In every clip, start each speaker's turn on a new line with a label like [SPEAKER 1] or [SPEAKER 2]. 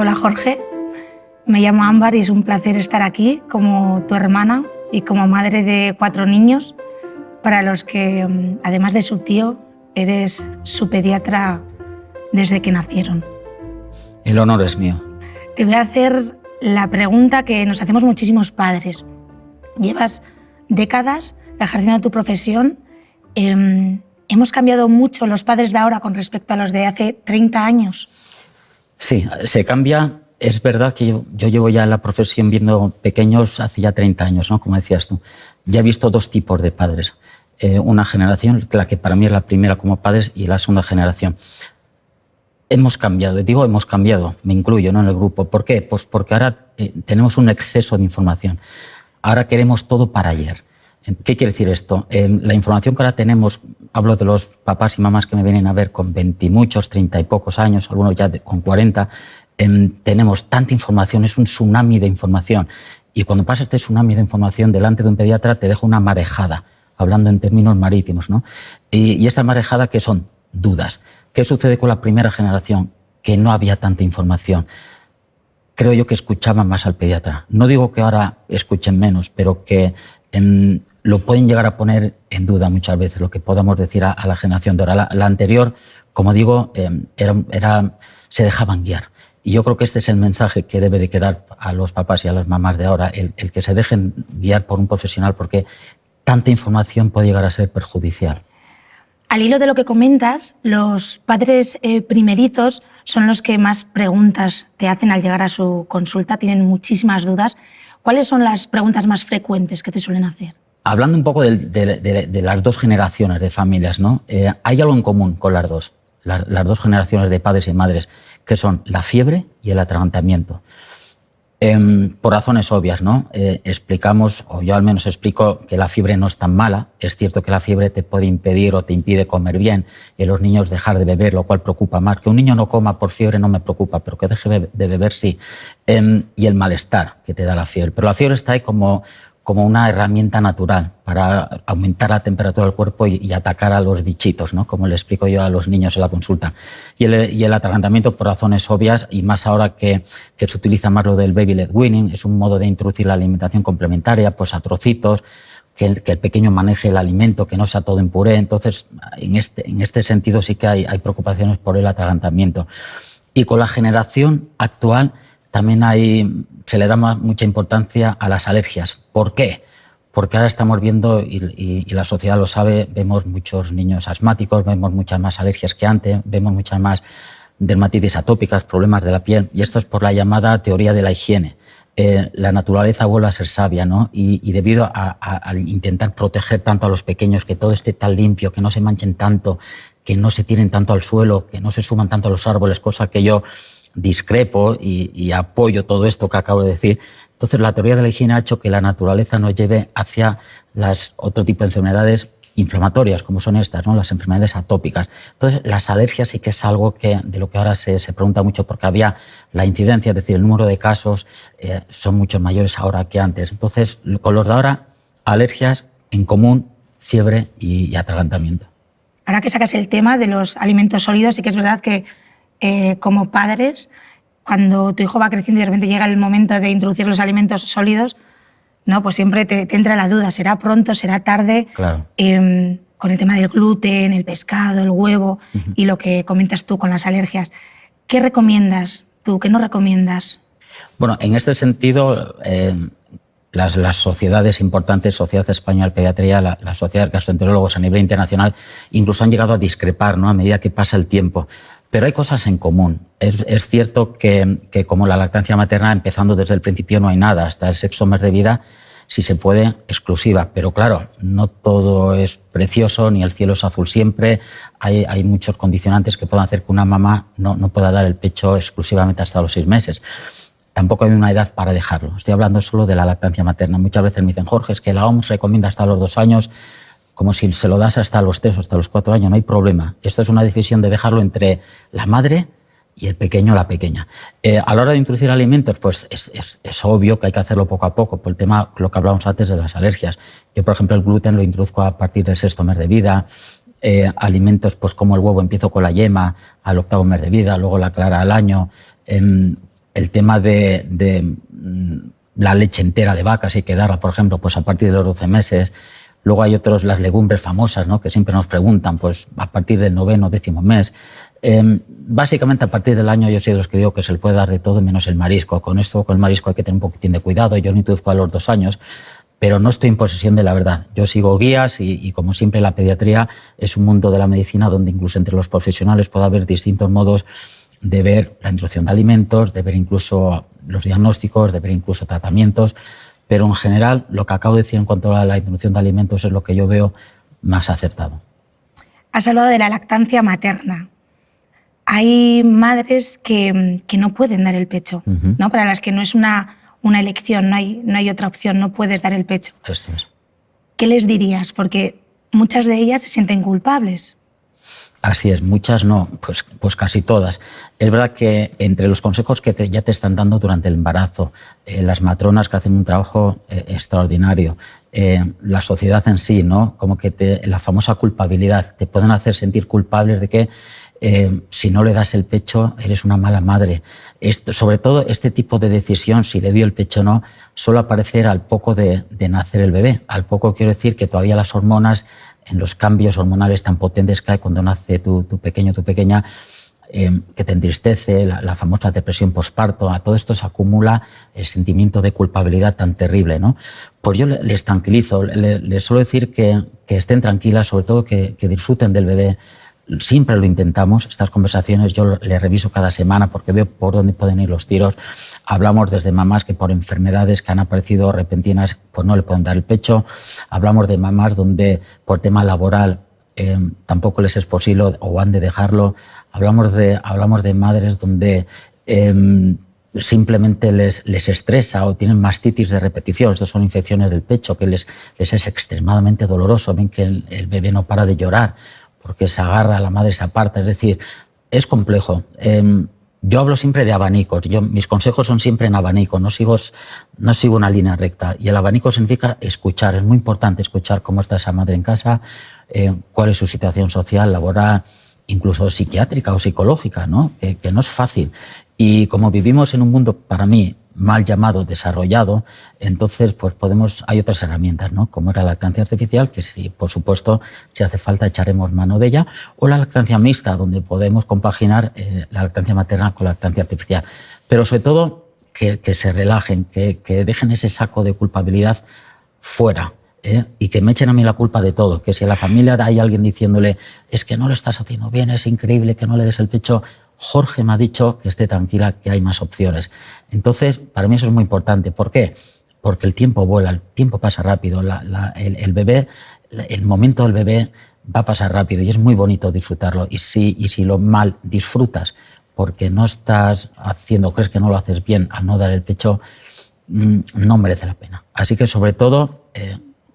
[SPEAKER 1] Hola Jorge, me llamo Ámbar y es un placer estar aquí como tu hermana y como madre de 4 niños, para los que, además de su tío, eres su pediatra desde que nacieron.
[SPEAKER 2] El honor es mío.
[SPEAKER 1] Te voy a hacer la pregunta que nos hacemos muchísimos padres. Llevas décadas ejerciendo tu profesión. ¿Hemos cambiado mucho los padres de ahora con respecto a los de hace 30 años?
[SPEAKER 2] Sí, se cambia. Es verdad que yo llevo ya en la profesión viendo pequeños hace ya 30 años, ¿no? Como decías tú. Ya he visto 2 tipos de padres. Una generación, la que para mí es la primera como padres, y la segunda generación. Hemos cambiado, digo hemos cambiado, me incluyo, ¿no?, en el grupo. ¿Por qué? Pues porque ahora tenemos un exceso de información. Ahora queremos todo para ayer. ¿Qué quiere decir esto? La información que ahora tenemos, hablo de los papás y mamás que me vienen a ver con 20 y muchos, 30 y pocos años, algunos ya con 40, tenemos tanta información, es un tsunami de información. Y cuando pasa este tsunami de información delante de un pediatra te deja una marejada, hablando en términos marítimos, ¿no? Y esta marejada, ¿qué son? Dudas. ¿Qué sucede con la primera generación? Que no había tanta información. Creo yo que escuchaban más al pediatra. No digo que ahora escuchen menos, pero que lo pueden llegar a poner en duda muchas veces, lo que podamos decir a la generación de ahora. La anterior, como digo, se dejaban guiar. Y yo creo que este es el mensaje que debe de quedar a los papás y a las mamás de ahora, el que se dejen guiar por un profesional, porque tanta información puede llegar a ser perjudicial.
[SPEAKER 1] Al hilo de lo que comentas, los padres primerizos son los que más preguntas te hacen al llegar a su consulta, tienen muchísimas dudas. ¿Cuáles son las preguntas más frecuentes que te suelen hacer?
[SPEAKER 2] Hablando un poco de las 2 generaciones de familias, ¿no? Hay algo en común con las dos, las 2 generaciones de padres y madres, que son la fiebre y el atragantamiento. Por razones obvias, ¿no? Explicamos, o yo al menos explico, que la fiebre no es tan mala. Es cierto que la fiebre te puede impedir o te impide comer bien y los niños dejar de beber, lo cual preocupa más. Que un niño no coma por fiebre no me preocupa, pero que deje de beber sí. Y el malestar que te da la fiebre. Pero la fiebre está ahí como una herramienta natural para aumentar la temperatura del cuerpo y atacar a los bichitos, ¿no? Como le explico yo a los niños en la consulta. Y el atragantamiento, por razones obvias, y más ahora que se utiliza más lo del baby led weaning, es un modo de introducir la alimentación complementaria, pues a trocitos, que el pequeño maneje el alimento, que no sea todo en puré. Entonces, en este sentido sí que hay preocupaciones por el atragantamiento. Y con la generación actual también se le da mucha importancia a las alergias. ¿Por qué? Porque ahora estamos viendo, y la sociedad lo sabe, vemos muchos niños asmáticos, vemos muchas más alergias que antes, vemos muchas más dermatitis atópicas, problemas de la piel, y esto es por la llamada teoría de la higiene. La naturaleza vuelve a ser sabia, ¿no? Y debido a intentar proteger tanto a los pequeños, que todo esté tan limpio, que no se manchen tanto, que no se tiren tanto al suelo, que no se suban tanto a los árboles, cosa que yo discrepo y apoyo todo esto que acabo de decir. Entonces, la teoría de la higiene ha hecho que la naturaleza nos lleve hacia otro tipo de enfermedades inflamatorias, como son estas, ¿no? Las enfermedades atópicas. Entonces, las alergias sí que es algo de lo que ahora se pregunta mucho, porque había la incidencia, es decir, el número de casos son mucho mayores ahora que antes. Entonces, con los de ahora, alergias en común, fiebre y atragantamiento.
[SPEAKER 1] Ahora que sacas el tema de los alimentos sólidos, sí que es verdad que como padres, cuando tu hijo va creciendo y de repente llega el momento de introducir los alimentos sólidos, ¿no? Pues siempre te entra la duda, ¿será pronto, será tarde?
[SPEAKER 2] Claro.
[SPEAKER 1] Con el tema del gluten, el pescado, el huevo y lo que comentas tú con las alergias. ¿Qué recomiendas tú? ¿Qué no recomiendas?
[SPEAKER 2] Bueno, en este sentido, las sociedades importantes, Sociedad Española de Pediatría, la Sociedad de Gastroenterólogos a nivel internacional, incluso han llegado a discrepar, ¿no?, a medida que pasa el tiempo. Pero hay cosas en común. Es cierto que como la lactancia materna, empezando desde el principio no hay nada, hasta el sexto mes de vida, si se puede, exclusiva. Pero claro, no todo es precioso, ni el cielo es azul siempre. Hay muchos condicionantes que pueden hacer que una mamá no pueda dar el pecho exclusivamente hasta los 6 meses. Tampoco hay una edad para dejarlo. Estoy hablando solo de la lactancia materna. Muchas veces me dicen, Jorge, es que la OMS recomienda hasta los 2 años, como si se lo das hasta los 3 o hasta los 4 años, no hay problema. Esto es una decisión de dejarlo entre la madre y el pequeño o la pequeña. A la hora de introducir alimentos, pues es obvio que hay que hacerlo poco a poco, por el tema, lo que hablábamos antes de las alergias. Yo, por ejemplo, el gluten lo introduzco a partir del 6º mes de vida. Alimentos pues como el huevo, empiezo con la yema al 8º mes de vida, luego la clara al año. el tema de la leche entera de vacas, hay que darla, por ejemplo, pues a partir de los 12 meses. Luego hay otros, las legumbres famosas, ¿no? Que siempre nos preguntan, pues a partir del 9º o 10º mes. Básicamente a partir del año yo soy de los que digo que se le puede dar de todo menos el marisco. Con esto, con el marisco hay que tener un poquitín de cuidado. Yo no introduzco a los 2 años, pero no estoy en posesión de la verdad. Yo sigo guías y como siempre la pediatría es un mundo de la medicina donde incluso entre los profesionales puede haber distintos modos de ver la introducción de alimentos, de ver incluso los diagnósticos, de ver incluso tratamientos. Pero en general, lo que acabo de decir en cuanto a la introducción de alimentos es lo que yo veo más acertado.
[SPEAKER 1] Has hablado de la lactancia materna. Hay madres que no pueden dar el pecho, ¿no? Para las que no es una elección, no hay otra opción, no puedes dar el pecho.
[SPEAKER 2] Esto es.
[SPEAKER 1] ¿Qué les dirías? Porque muchas de ellas se sienten culpables.
[SPEAKER 2] Así es, muchas no, pues casi todas. Es verdad que entre los consejos que ya te están dando durante el embarazo, las matronas que hacen un trabajo extraordinario, la sociedad en sí, ¿no? Como que la famosa culpabilidad, te pueden hacer sentir culpables de que si no le das el pecho eres una mala madre. Sobre todo este tipo de decisión, si le dio el pecho o no, suele aparecer al poco de nacer el bebé. Al poco quiero decir que todavía las hormonas, en los cambios hormonales tan potentes que hay cuando nace tu pequeño, tu pequeña, que te entristece, la famosa depresión posparto, a todo esto se acumula el sentimiento de culpabilidad tan terrible, ¿no? Pues yo les tranquilizo, les suelo decir que estén tranquilas, sobre todo que disfruten del bebé. Siempre lo intentamos, estas conversaciones yo les reviso cada semana porque veo por dónde pueden ir los tiros. Hablamos desde mamás que por enfermedades que han aparecido repentinas pues no le pueden dar el pecho. Hablamos de mamás donde por tema laboral tampoco les es posible o han de dejarlo. Hablamos de madres donde simplemente les estresa o tienen mastitis de repetición. Estas son infecciones del pecho que les es extremadamente doloroso. Ven que el bebé no para de llorar porque se agarra, la madre se aparta, es decir, es complejo. Yo hablo siempre de abanicos, mis consejos son siempre en abanico, no sigo una línea recta. Y el abanico significa escuchar, es muy importante escuchar cómo está esa madre en casa, cuál es su situación social, laboral, incluso psiquiátrica o psicológica, ¿no? Que no es fácil. Y como vivimos en un mundo, para mí, mal llamado desarrollado, entonces pues hay otras herramientas, ¿no? Como la lactancia artificial, que sí, por supuesto, si hace falta echaremos mano de ella, o la lactancia mixta, donde podemos compaginar la lactancia materna con la lactancia artificial. Pero sobre todo que se relajen, que dejen ese saco de culpabilidad fuera. Y que me echen a mí la culpa de todo, que si a la familia hay alguien diciéndole es que no lo estás haciendo bien, es increíble que no le des el pecho, Jorge me ha dicho que esté tranquila, que hay más opciones. Entonces, para mí eso es muy importante. ¿Por qué? Porque el tiempo vuela, el tiempo pasa rápido, el bebé, el momento del bebé va a pasar rápido y es muy bonito disfrutarlo. Y si lo mal disfrutas porque no estás haciendo, crees que no lo haces bien al no dar el pecho, no merece la pena. Así que sobre todo,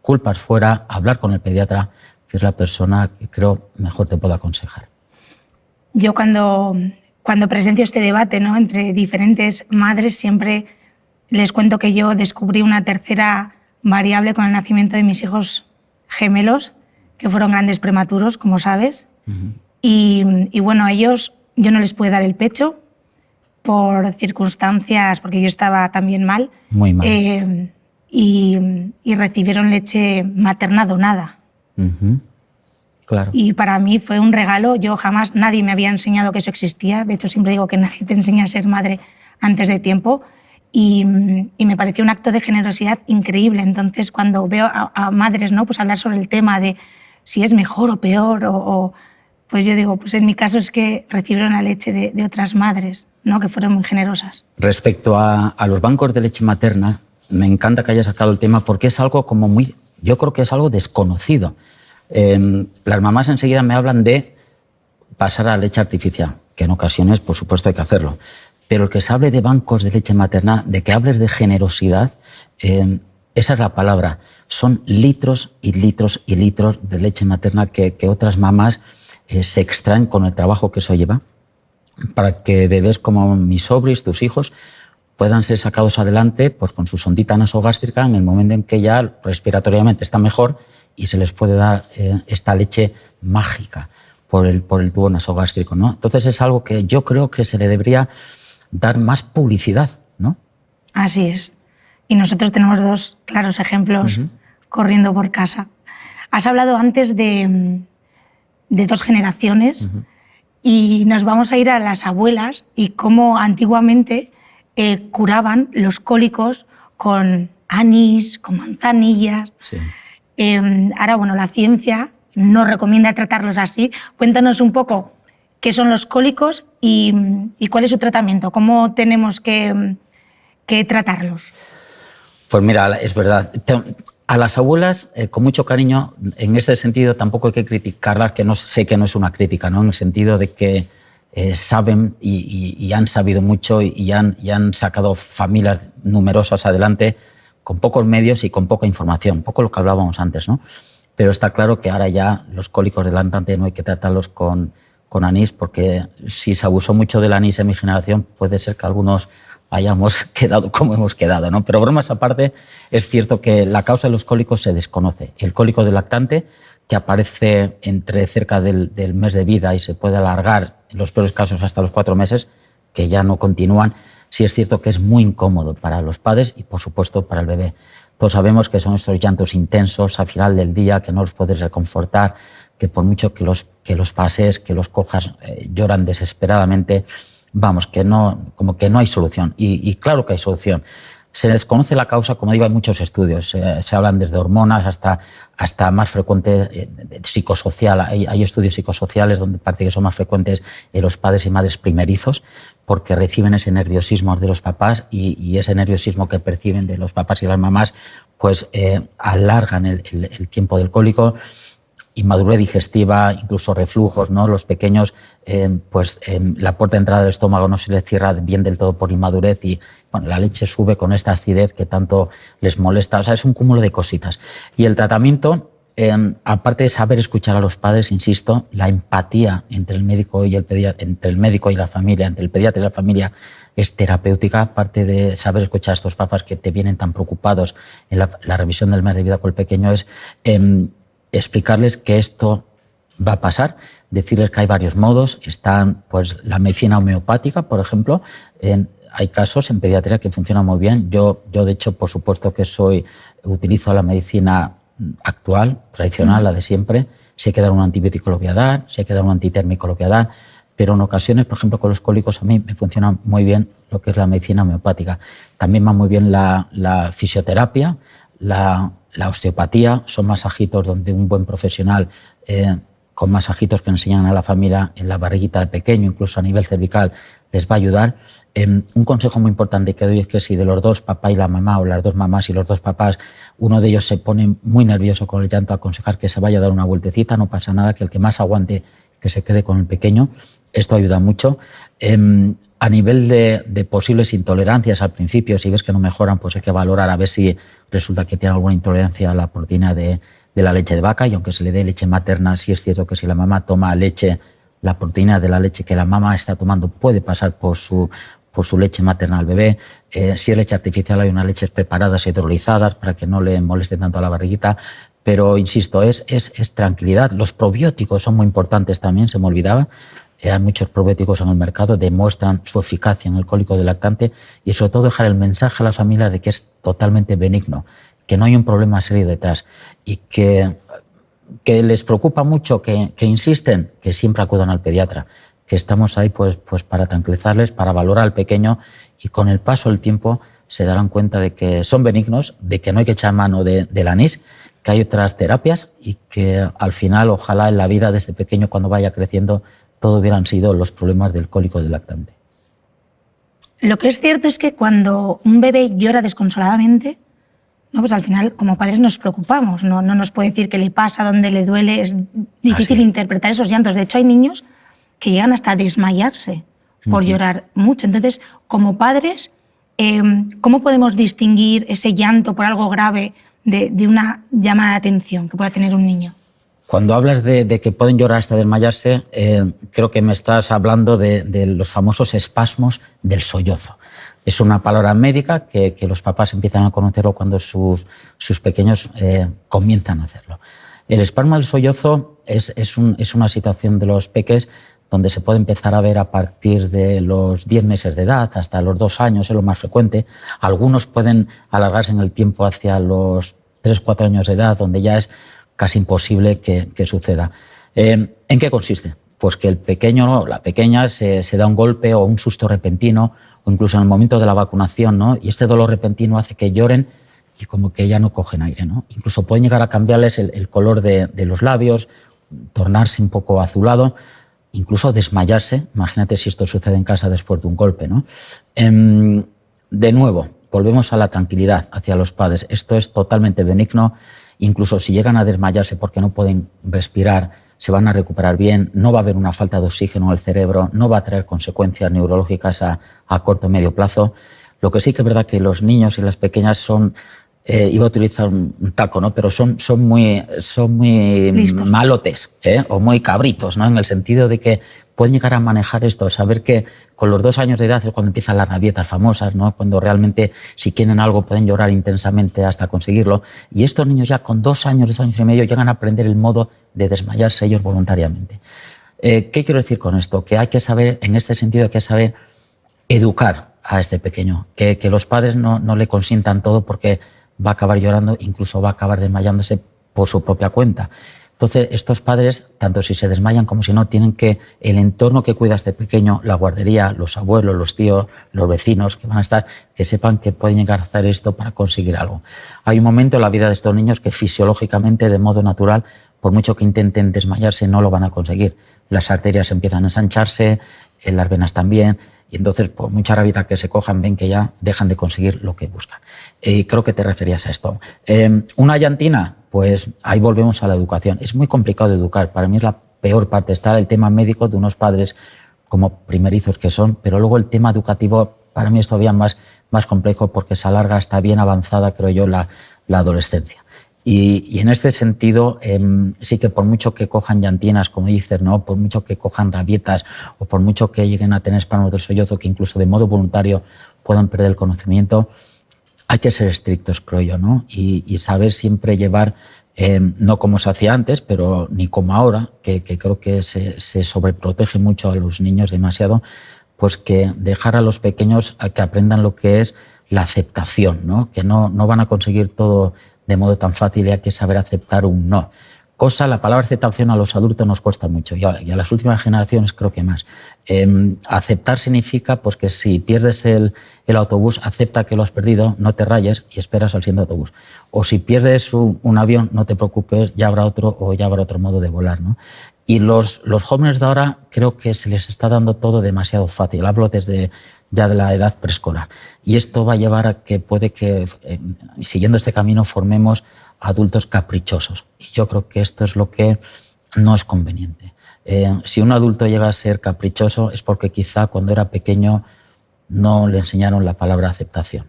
[SPEAKER 2] culpas fuera, hablar con el pediatra, que es la persona que creo mejor te puede aconsejar.
[SPEAKER 1] Yo cuando presencio este debate, ¿no?, entre diferentes madres, siempre les cuento que yo descubrí una tercera variable con el nacimiento de mis hijos gemelos, que fueron grandes prematuros, como sabes. Y bueno, a ellos yo no les pude dar el pecho por circunstancias, porque yo estaba también mal.
[SPEAKER 2] Muy mal.
[SPEAKER 1] Y recibieron leche materna donada.
[SPEAKER 2] Claro.
[SPEAKER 1] Y para mí fue un regalo. Nadie me había enseñado que eso existía. De hecho, siempre digo que nadie te enseña a ser madre antes de tiempo. Y me pareció un acto de generosidad increíble. Entonces, cuando veo a madres, ¿no?, pues hablar sobre el tema de si es mejor o peor, pues yo digo, pues en mi caso es que recibieron la leche de otras madres, ¿no?, que fueron muy generosas.
[SPEAKER 2] Respecto a los bancos de leche materna, me encanta que hayas sacado el tema porque es algo yo creo que es algo desconocido. Las mamás enseguida me hablan de pasar a leche artificial, que en ocasiones, por supuesto, hay que hacerlo. Pero el que se hable de bancos de leche materna, de que hables de generosidad, esa es la palabra. Son litros y litros y litros de leche materna que otras mamás se extraen con el trabajo que eso lleva para que bebés como mis sobris, tus hijos, puedan ser sacados adelante pues, con su sondita nasogástrica en el momento en que ya respiratoriamente está mejor y se les puede dar esta leche mágica por el tubo nasogástrico, ¿no? Entonces es algo que yo creo que se le debería dar más publicidad, ¿no?
[SPEAKER 1] Así es. Y nosotros tenemos 2 claros ejemplos corriendo por casa. Has hablado antes de 2 generaciones y nos vamos a ir a las abuelas y cómo antiguamente curaban los cólicos con anís, con manzanillas.
[SPEAKER 2] Sí.
[SPEAKER 1] Ahora, bueno, la ciencia no recomienda tratarlos así. Cuéntanos un poco qué son los cólicos y cuál es su tratamiento, cómo tenemos que tratarlos.
[SPEAKER 2] Pues mira, es verdad. A las abuelas, con mucho cariño, en este sentido tampoco hay que criticarlas, que no sé que no es una crítica, ¿no? En el sentido de que saben y han sabido mucho y han sacado familias numerosas adelante con pocos medios y con poca información, un poco lo que hablábamos antes, ¿no? Pero está claro que ahora ya los cólicos del lactante no hay que tratarlos con anís, porque si se abusó mucho del anís en mi generación, puede ser que algunos hayamos quedado como hemos quedado, ¿no? Pero bromas aparte, es cierto que la causa de los cólicos se desconoce. El cólico del lactante, que aparece entre cerca del mes de vida y se puede alargar, en los peores casos, hasta los 4 meses, que ya no continúan, sí es cierto que es muy incómodo para los padres y, por supuesto, para el bebé. Todos sabemos que son estos llantos intensos al final del día, que no los puedes reconfortar, que por mucho que los pases, que los cojas, lloran desesperadamente. Vamos, que no, como que no hay solución. Y claro que hay solución. Se desconoce la causa, como digo, hay muchos estudios. Se hablan desde hormonas hasta más frecuente psicosocial. Hay estudios psicosociales donde parece que son más frecuentes en los padres y madres primerizos, porque reciben ese nerviosismo de los papás y ese nerviosismo que perciben de los papás y las mamás, pues alargan el tiempo del cólico. Inmadurez digestiva, incluso reflujos, ¿no? Los pequeños, la puerta de entrada del estómago no se les cierra bien del todo por inmadurez y bueno, la leche sube con esta acidez que tanto les molesta. O sea, es un cúmulo de cositas. Y el tratamiento, aparte de saber escuchar a los padres, insisto, la empatía entre el médico y entre el médico y la familia, entre el pediatra y la familia, es terapéutica, aparte de saber escuchar a estos papás que te vienen tan preocupados en la revisión del mes de vida con el pequeño, es explicarles que esto va a pasar, decirles que hay varios modos. Están pues la medicina homeopática, por ejemplo. Hay casos en pediatría que funcionan muy bien. Yo de hecho, por supuesto que utilizo la medicina actual, tradicional, la de siempre. Si hay que dar un antibiótico lo voy a dar, si hay que dar un antitérmico lo voy a dar, pero en ocasiones, por ejemplo, con los cólicos a mí me funciona muy bien lo que es la medicina homeopática. También va muy bien la fisioterapia, la osteopatía. Son masajitos donde un buen profesional, con masajitos que enseñan a la familia en la barriguita del pequeño, incluso a nivel cervical, les va a ayudar. Un consejo muy importante que doy es que si de los 2, papá y la mamá, o las 2 mamás y los 2 papás, uno de ellos se pone muy nervioso con el llanto, aconsejar que se vaya a dar una vueltecita, no pasa nada, que el que más aguante, que se quede con el pequeño. Esto ayuda mucho. A nivel de posibles intolerancias al principio, si ves que no mejoran, pues hay que valorar a ver si resulta que tiene alguna intolerancia a la proteína de la leche de vaca, y aunque se le dé leche materna, sí es cierto que si la mamá toma leche, la proteína de la leche que la mamá está tomando puede pasar por su leche materna al bebé. Si es leche artificial, hay unas leches preparadas, hidrolizadas, para que no le moleste tanto a la barriguita. Pero, insisto, es tranquilidad. Los probióticos son muy importantes también, se me olvidaba. Hay muchos probióticos en el mercado, demuestran su eficacia en el cólico del lactante, y sobre todo dejar el mensaje a las familias de que es totalmente benigno, que no hay un problema serio detrás y que les preocupa mucho, que insisten, que siempre acudan al pediatra, que estamos ahí pues para tranquilizarles, para valorar al pequeño, y con el paso del tiempo se darán cuenta de que son benignos, de que no hay que echar mano del anís, que hay otras terapias y que al final, ojalá en la vida de este pequeño, cuando vaya creciendo, todo hubieran sido los problemas del cólico del lactante.
[SPEAKER 1] Lo que es cierto es que cuando un bebé llora desconsoladamente, ¿no? Pues al final, como padres, nos preocupamos. No nos puede decir qué le pasa, dónde le duele. Es difícil interpretar esos llantos. De hecho, hay niños que llegan hasta a desmayarse por llorar mucho. Entonces, como padres, ¿cómo podemos distinguir ese llanto por algo grave de una llamada de atención que pueda tener un niño?
[SPEAKER 2] Cuando hablas de que pueden llorar hasta desmayarse, creo que me estás hablando de los famosos espasmos del sollozo. Es una palabra médica que los papás empiezan a conocerlo cuando sus pequeños comienzan a hacerlo. El espasmo del sollozo es una situación de los peques donde se puede empezar a ver a partir de los 10 meses de edad hasta los 2 años, es lo más frecuente. Algunos pueden alargarse en el tiempo hacia los 3-4 años de edad, donde ya es casi imposible que suceda. ¿En qué consiste? Pues que el pequeño o la pequeña se da un golpe o un susto repentino, o incluso en el momento de la vacunación, ¿no? Y este dolor repentino hace que lloren y como que ya no cogen aire, ¿no? Incluso pueden llegar a cambiarles el color de los labios, tornarse un poco azulado, incluso desmayarse. Imagínate si esto sucede en casa después de un golpe, ¿no? De nuevo, volvemos a la tranquilidad hacia los padres. Esto es totalmente benigno. Incluso si llegan a desmayarse porque no pueden respirar, se van a recuperar bien, no va a haber una falta de oxígeno en el cerebro, no va a traer consecuencias neurológicas a corto o medio plazo. Lo que sí que es verdad que los niños y las pequeñas son, iba a utilizar un taco, ¿no? Pero son muy malotes, o muy cabritos, ¿no? En el sentido de que pueden llegar a manejar esto, saber que con los 2 años de edad es cuando empiezan las rabietas famosas, ¿no? Cuando realmente si quieren algo pueden llorar intensamente hasta conseguirlo. Y estos niños ya con 2 años, 2 años y medio llegan a aprender el modo de desmayarse ellos voluntariamente. ¿Qué quiero decir con esto? Que hay que saber, en este sentido, hay que saber educar a este pequeño, que los padres no le consientan todo porque va a acabar llorando, incluso va a acabar desmayándose por su propia cuenta. Entonces, estos padres, tanto si se desmayan como si no, tienen que, el entorno que cuida a este pequeño, la guardería, los abuelos, los tíos, los vecinos que van a estar, que sepan que pueden llegar a hacer esto para conseguir algo. Hay un momento en la vida de estos niños que fisiológicamente, de modo natural, por mucho que intenten desmayarse, no lo van a conseguir. Las arterias empiezan a ensancharse, las venas también, y entonces, por mucha rabieta que se cojan, ven que ya dejan de conseguir lo que buscan. Creo que te referías a esto. Una llantina, pues ahí volvemos a la educación. Es muy complicado de educar. Para mí es la peor parte. Está el tema médico de unos padres como primerizos que son, pero luego el tema educativo para mí es todavía más complejo porque se alarga hasta bien avanzada, creo yo, la adolescencia. Y en este sentido, sí que por mucho que cojan llantinas, como dices, ¿no? Por mucho que cojan rabietas o por mucho que lleguen a tener espasmos del sollozo, que incluso de modo voluntario puedan perder el conocimiento, hay que ser estrictos, creo yo, ¿no? Y saber siempre llevar, no como se hacía antes, pero ni como ahora, que creo que se sobreprotege mucho a los niños demasiado, pues que dejar a los pequeños a que aprendan lo que es la aceptación, ¿no? Que no van a conseguir todo de modo tan fácil y hay que saber aceptar un no. La palabra aceptación a los adultos nos cuesta mucho y a las últimas generaciones creo que más. Aceptar significa pues, que si pierdes el autobús, acepta que lo has perdido, no te rayes y esperas al siguiente autobús. O si pierdes un avión, no te preocupes, ya habrá otro o ya habrá otro modo de volar, ¿no? Y los jóvenes de ahora creo que se les está dando todo demasiado fácil. Hablo desde ya de la edad preescolar. Y esto va a llevar a que puede que, siguiendo este camino, formemos adultos caprichosos. Y yo creo que esto es lo que no es conveniente. Si un adulto llega a ser caprichoso es porque quizá cuando era pequeño no le enseñaron la palabra aceptación.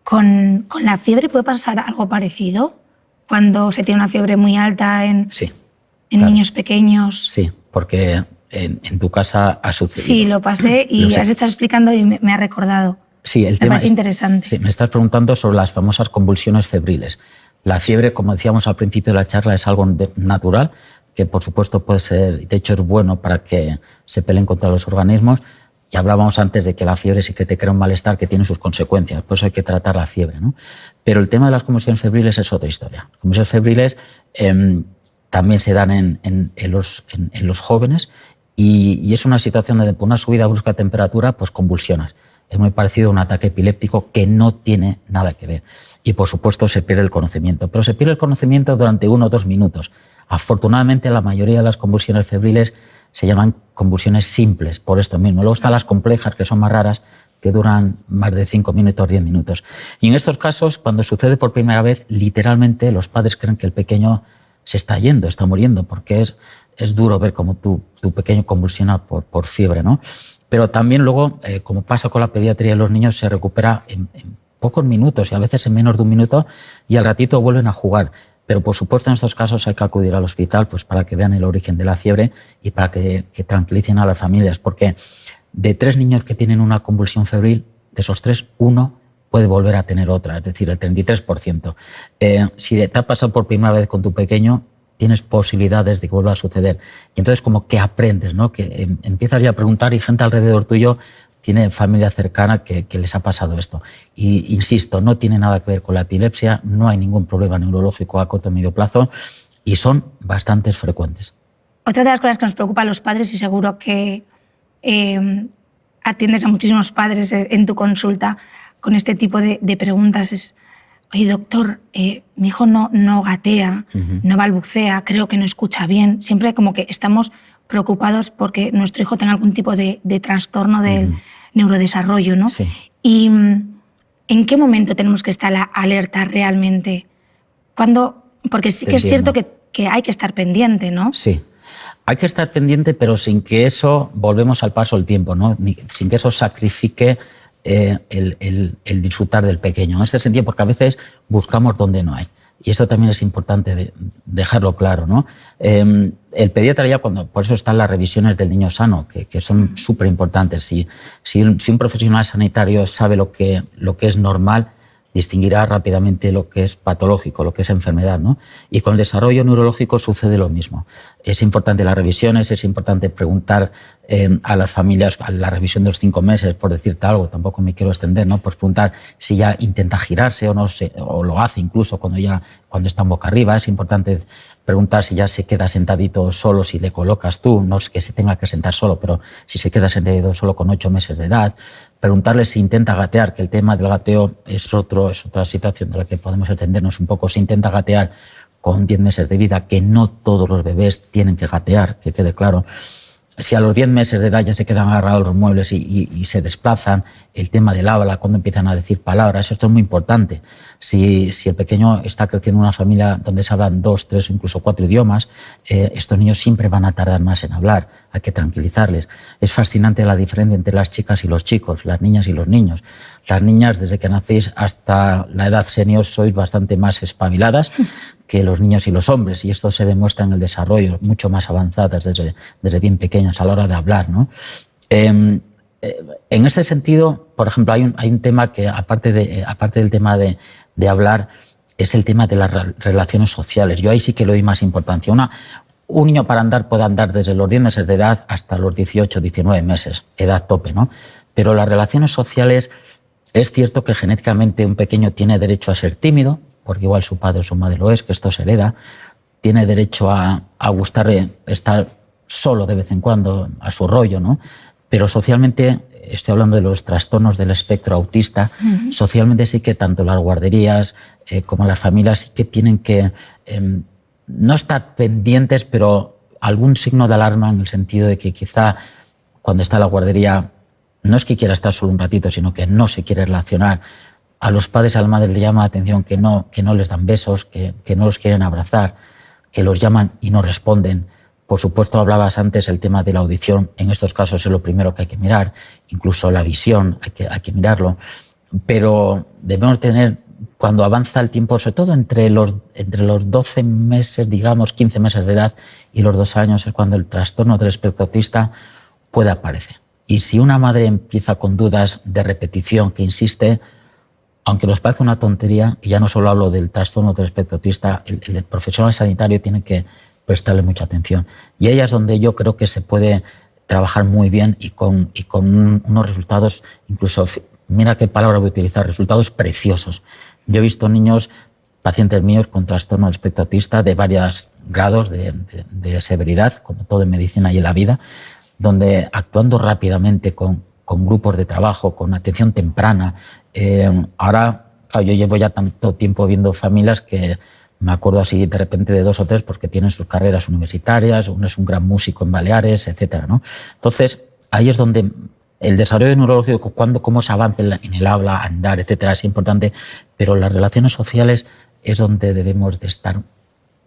[SPEAKER 1] ¿Con la fiebre puede pasar algo parecido? Cuando se tiene una fiebre muy alta en claro. Niños pequeños.
[SPEAKER 2] Sí, porque en tu casa ha sucedido.
[SPEAKER 1] Sí, lo pasé y ya se está explicando y me ha recordado.
[SPEAKER 2] Sí, el
[SPEAKER 1] me
[SPEAKER 2] tema
[SPEAKER 1] parece interesante.
[SPEAKER 2] Sí, me estás preguntando sobre las famosas convulsiones febriles. La fiebre, como decíamos al principio de la charla, es algo natural, que por supuesto puede ser, de hecho es bueno para que se peleen contra los organismos. Y hablábamos antes de que la fiebre sí que te crea un malestar que tiene sus consecuencias, por eso hay que tratar la fiebre, ¿no? Pero el tema de las convulsiones febriles es otra historia. Las convulsiones febriles también se dan en los jóvenes y es una situación donde por una subida brusca de temperatura pues convulsionas. Es muy parecido a un ataque epiléptico que no tiene nada que ver. Y por supuesto se pierde el conocimiento, pero se pierde el conocimiento durante 1 o 2 minutos. Afortunadamente la mayoría de las convulsiones febriles se llaman convulsiones simples, por esto mismo. Luego están las complejas, que son más raras, que duran más de 5 minutos, 10 minutos. Y en estos casos, cuando sucede por primera vez, literalmente los padres creen que el pequeño se está yendo, está muriendo, porque es duro ver cómo tu pequeño convulsiona por fiebre, ¿no? Pero también luego, como pasa con la pediatría de los niños, se recupera en pocos minutos y a veces en menos de 1 minuto y al ratito vuelven a jugar. Pero por supuesto en estos casos hay que acudir al hospital pues, para que vean el origen de la fiebre y para que tranquilicen a las familias, porque de 3 niños que tienen una convulsión febril, de esos 3, 1 puede volver a tener otra, es decir, el 33%. Si te ha pasado por primera vez con tu pequeño, tienes posibilidades de que vuelva a suceder. Y entonces como que aprendes, ¿no? Que empiezas ya a preguntar y gente alrededor tuyo tiene familia cercana que les ha pasado esto. Y insisto, no tiene nada que ver con la epilepsia, no hay ningún problema neurológico a corto o medio plazo y son bastante frecuentes.
[SPEAKER 1] Otra de las cosas que nos preocupa a los padres, y seguro que atiendes a muchísimos padres en tu consulta con este tipo de preguntas, es: oye, doctor, mi hijo no gatea, no balbucea, creo que no escucha bien. Siempre como que estamos preocupados porque nuestro hijo tenga algún tipo de trastorno del neurodesarrollo, ¿no?
[SPEAKER 2] Sí.
[SPEAKER 1] ¿Y en qué momento tenemos que estar alerta realmente? ¿Cuándo? Porque sí que es cierto que hay que estar pendiente, ¿no?
[SPEAKER 2] Sí. Hay que estar pendiente, pero sin que eso, volvemos al paso del tiempo, ¿no? Sin que eso sacrifique el disfrutar del pequeño. En ese sentido, porque a veces buscamos donde no hay. Y eso también es importante dejarlo claro, ¿no? El pediatra ya por eso están las revisiones del niño sano, que son súper importantes. Si un profesional sanitario sabe lo que es normal, distinguirá rápidamente lo que es patológico, lo que es enfermedad, ¿no? Y con el desarrollo neurológico sucede lo mismo. Es importante las revisiones, es importante preguntar a las familias, a la revisión de los 5 meses, por decirte algo, tampoco me quiero extender, ¿no? Pues preguntar si ya intenta girarse o no, o lo hace incluso cuando está en boca arriba. Es importante preguntar si ya se queda sentadito solo, si le colocas tú, no es que se tenga que sentar solo, pero si se queda sentadito solo con 8 meses de edad. Preguntarle si intenta gatear, que el tema del gateo es otra situación de la que podemos extendernos un poco. Si intenta gatear con 10 meses de vida, que no todos los bebés tienen que gatear, que quede claro. Si a los 10 meses de edad ya se quedan agarrados los muebles y se desplazan, el tema del habla, cuando empiezan a decir palabras, esto es muy importante. Si el pequeño está creciendo en una familia donde se hablan 2, 3 o incluso 4 idiomas, estos niños siempre van a tardar más en hablar, hay que tranquilizarles. Es fascinante la diferencia entre las chicas y los chicos, las niñas y los niños. Las niñas, desde que nacéis hasta la edad senior, sois bastante más espabiladas que los niños y los hombres, y esto se demuestra en el desarrollo, mucho más avanzadas desde bien pequeñas a la hora de hablar, ¿no? En este sentido, por ejemplo, hay un tema que, aparte del tema de hablar, es el tema de las relaciones sociales. Yo ahí sí que le doy más importancia. Un niño para andar puede andar desde los 10 meses de edad hasta los 18, 19 meses, edad tope, ¿no? Pero las relaciones sociales, es cierto que genéticamente un pequeño tiene derecho a ser tímido, porque igual su padre o su madre lo es, que esto se hereda, tiene derecho a gustarle estar solo de vez en cuando, a su rollo, ¿no? Pero socialmente, estoy hablando de los trastornos del espectro autista, socialmente sí que tanto las guarderías como las familias sí que tienen que no estar pendientes, pero algún signo de alarma en el sentido de que quizá cuando está en la guardería no es que quiera estar solo un ratito, sino que no se quiere relacionar. A los padres y a las madres les llama la atención que no les dan besos, que no los quieren abrazar, que los llaman y no responden. Por supuesto, hablabas antes el tema de la audición. En estos casos es lo primero que hay que mirar. Incluso la visión hay que mirarlo. Pero debemos tener, cuando avanza el tiempo, sobre todo entre los 12 meses, digamos 15 meses de edad y los 2 años, es cuando el trastorno del espectro autista puede aparecer. Y si una madre empieza con dudas de repetición, que insiste, aunque nos parezca una tontería, y ya no solo hablo del trastorno del espectro autista, el profesional sanitario tiene que prestarle mucha atención. Y ahí es donde yo creo que se puede trabajar muy bien y con unos resultados, incluso, mira qué palabra voy a utilizar, resultados preciosos. Yo he visto niños, pacientes míos con trastorno del espectro autista de varios grados de severidad, como todo en medicina y en la vida, donde actuando rápidamente con grupos de trabajo, con atención temprana. Ahora, claro, yo llevo ya tanto tiempo viendo familias que me acuerdo así de repente de 2 o 3 porque tienen sus carreras universitarias, uno es un gran músico en Baleares, etcétera, ¿no? Entonces, ahí es donde el desarrollo neurológico, cómo se avanza en el habla, andar, etcétera, es importante, pero las relaciones sociales es donde debemos de estar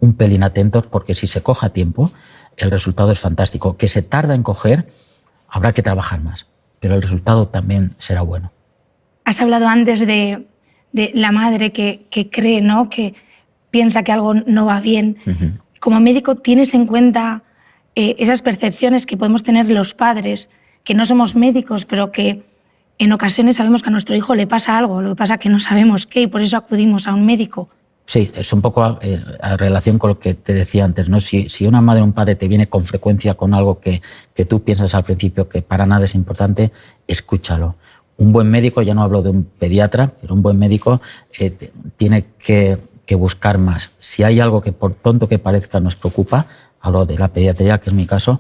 [SPEAKER 2] un pelín atentos, porque si se coge a tiempo, el resultado es fantástico. Que se tarda en coger, habrá que trabajar más, pero el resultado también será bueno.
[SPEAKER 1] Has hablado antes de la madre que cree, ¿no?, que piensa que algo no va bien. Como médico, ¿tienes en cuenta esas percepciones que podemos tener los padres, que no somos médicos, pero que en ocasiones sabemos que a nuestro hijo le pasa algo, lo que pasa es que no sabemos qué y por eso acudimos a un médico?
[SPEAKER 2] Sí, es un poco a relación con lo que te decía antes, ¿no? Si una madre o un padre te viene con frecuencia con algo que tú piensas al principio que para nada es importante, escúchalo. Un buen médico, ya no hablo de un pediatra, pero un buen médico tiene que buscar más. Si hay algo que por tonto que parezca nos preocupa, hablo de la pediatría, que es mi caso,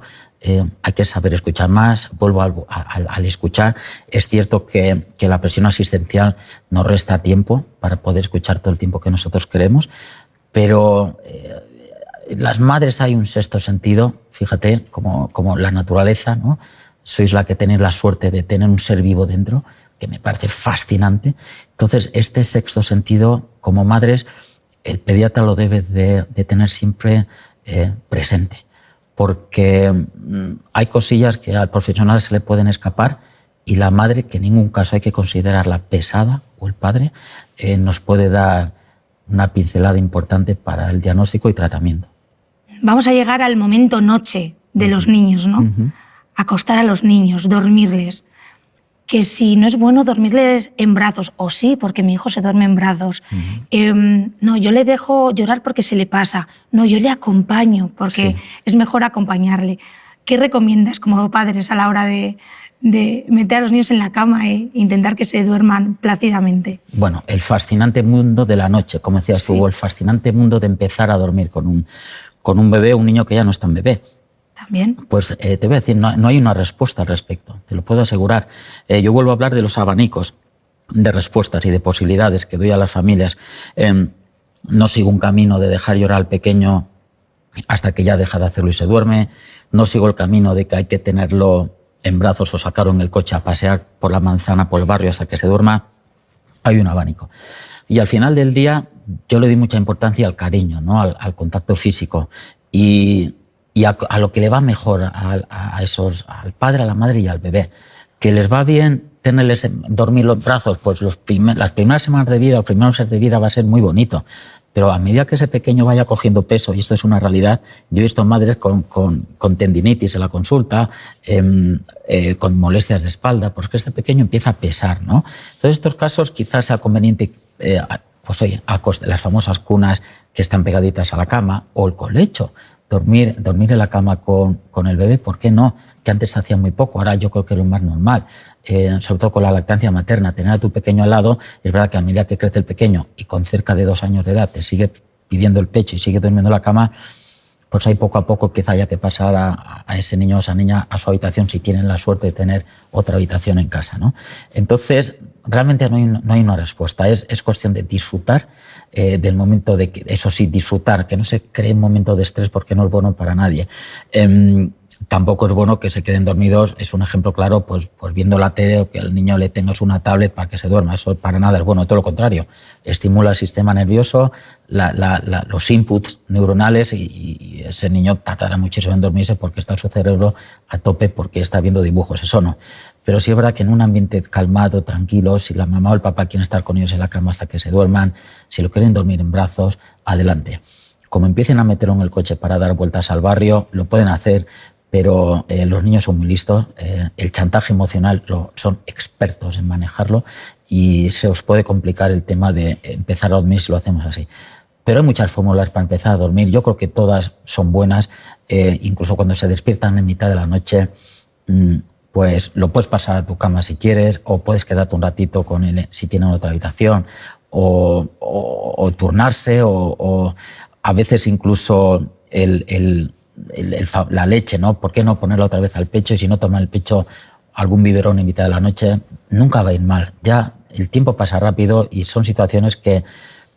[SPEAKER 2] hay que saber escuchar más. Vuelvo al escuchar. Es cierto que la presión asistencial nos resta tiempo para poder escuchar todo el tiempo que nosotros queremos, pero las madres hay un sexto sentido, fíjate, como la naturaleza, ¿no? Sois la que tenéis la suerte de tener un ser vivo dentro, que me parece fascinante. Entonces, este sexto sentido, como madres, el pediatra lo debe de tener siempre presente, porque hay cosillas que al profesional se le pueden escapar y la madre, que en ningún caso hay que considerarla pesada, o el padre, nos puede dar una pincelada importante para el diagnóstico y tratamiento.
[SPEAKER 1] Vamos a llegar al momento noche de los niños, ¿no? Acostar a los niños, dormirles. Que si no es bueno dormirles en brazos, o sí, porque mi hijo se duerme en brazos. No, yo le dejo llorar porque se le pasa. No, yo le acompaño porque es mejor acompañarle. ¿Qué recomiendas como padres a la hora de meter a los niños en la cama e intentar que se duerman plácidamente?
[SPEAKER 2] Bueno, el fascinante mundo de la noche, como decías tú, el fascinante mundo de empezar a dormir con un bebé, un niño que ya no es tan bebé.
[SPEAKER 1] También.
[SPEAKER 2] Pues te voy a decir, no hay una respuesta al respecto, te lo puedo asegurar. Yo vuelvo a hablar de los abanicos de respuestas y de posibilidades que doy a las familias. No sigo un camino de dejar llorar al pequeño hasta que ya deja de hacerlo y se duerme. No sigo el camino de que hay que tenerlo en brazos o sacarlo en el coche a pasear por la manzana, por el barrio hasta que se duerma. Hay un abanico. Y al final del día yo le doy mucha importancia al cariño, ¿no? al contacto físico y a lo que le va mejor a esos, al padre, a la madre y al bebé. Que les va bien tenerles dormir los brazos, pues las primeras semanas de vida, los primeros meses de vida va a ser muy bonito. Pero a medida que ese pequeño vaya cogiendo peso, y esto es una realidad, yo he visto madres con tendinitis en la consulta, con molestias de espalda, porque este pequeño empieza a pesar, ¿no? Entonces, estos casos quizás sea conveniente, pues oye, las famosas cunas que están pegaditas a la cama o el colecho. Dormir en la cama con el bebé, ¿por qué no? Que antes se hacía muy poco, ahora yo creo que es lo más normal. Sobre todo con la lactancia materna, tener a tu pequeño al lado, es verdad que a medida que crece el pequeño y con cerca de 2 años de edad te sigue pidiendo el pecho y sigue durmiendo en la cama, pues hay poco a poco quizá haya que pasar a ese niño o esa niña a su habitación si tienen la suerte de tener otra habitación en casa, ¿no? Entonces, realmente no hay una respuesta, es cuestión de disfrutar del momento de que, eso sí, disfrutar, que no se cree un momento de estrés porque no es bueno para nadie. Tampoco es bueno que se queden dormidos, es un ejemplo claro, pues viendo la tele o que al niño le tengas una tablet para que se duerma, eso para nada es bueno, todo lo contrario, estimula el sistema nervioso, los inputs neuronales y ese niño tardará muchísimo en dormirse porque está su cerebro a tope porque está viendo dibujos, eso no. Pero sí es verdad que en un ambiente calmado, tranquilo, si la mamá o el papá quieren estar con ellos en la cama hasta que se duerman, si lo quieren dormir en brazos, adelante. Como empiecen a meterlo en el coche para dar vueltas al barrio, lo pueden hacer, pero los niños son muy listos, el chantaje emocional son expertos en manejarlo y se os puede complicar el tema de empezar a dormir si lo hacemos así. Pero hay muchas fórmulas para empezar a dormir, yo creo que todas son buenas, incluso cuando se despiertan en mitad de la noche, pues lo puedes pasar a tu cama si quieres, o puedes quedarte un ratito con él si tienen otra habitación, o turnarse, o a veces incluso la leche, ¿no? ¿Por qué no ponerla otra vez al pecho? Y si no toma el pecho algún biberón en mitad de la noche, nunca va a ir mal. Ya el tiempo pasa rápido y son situaciones que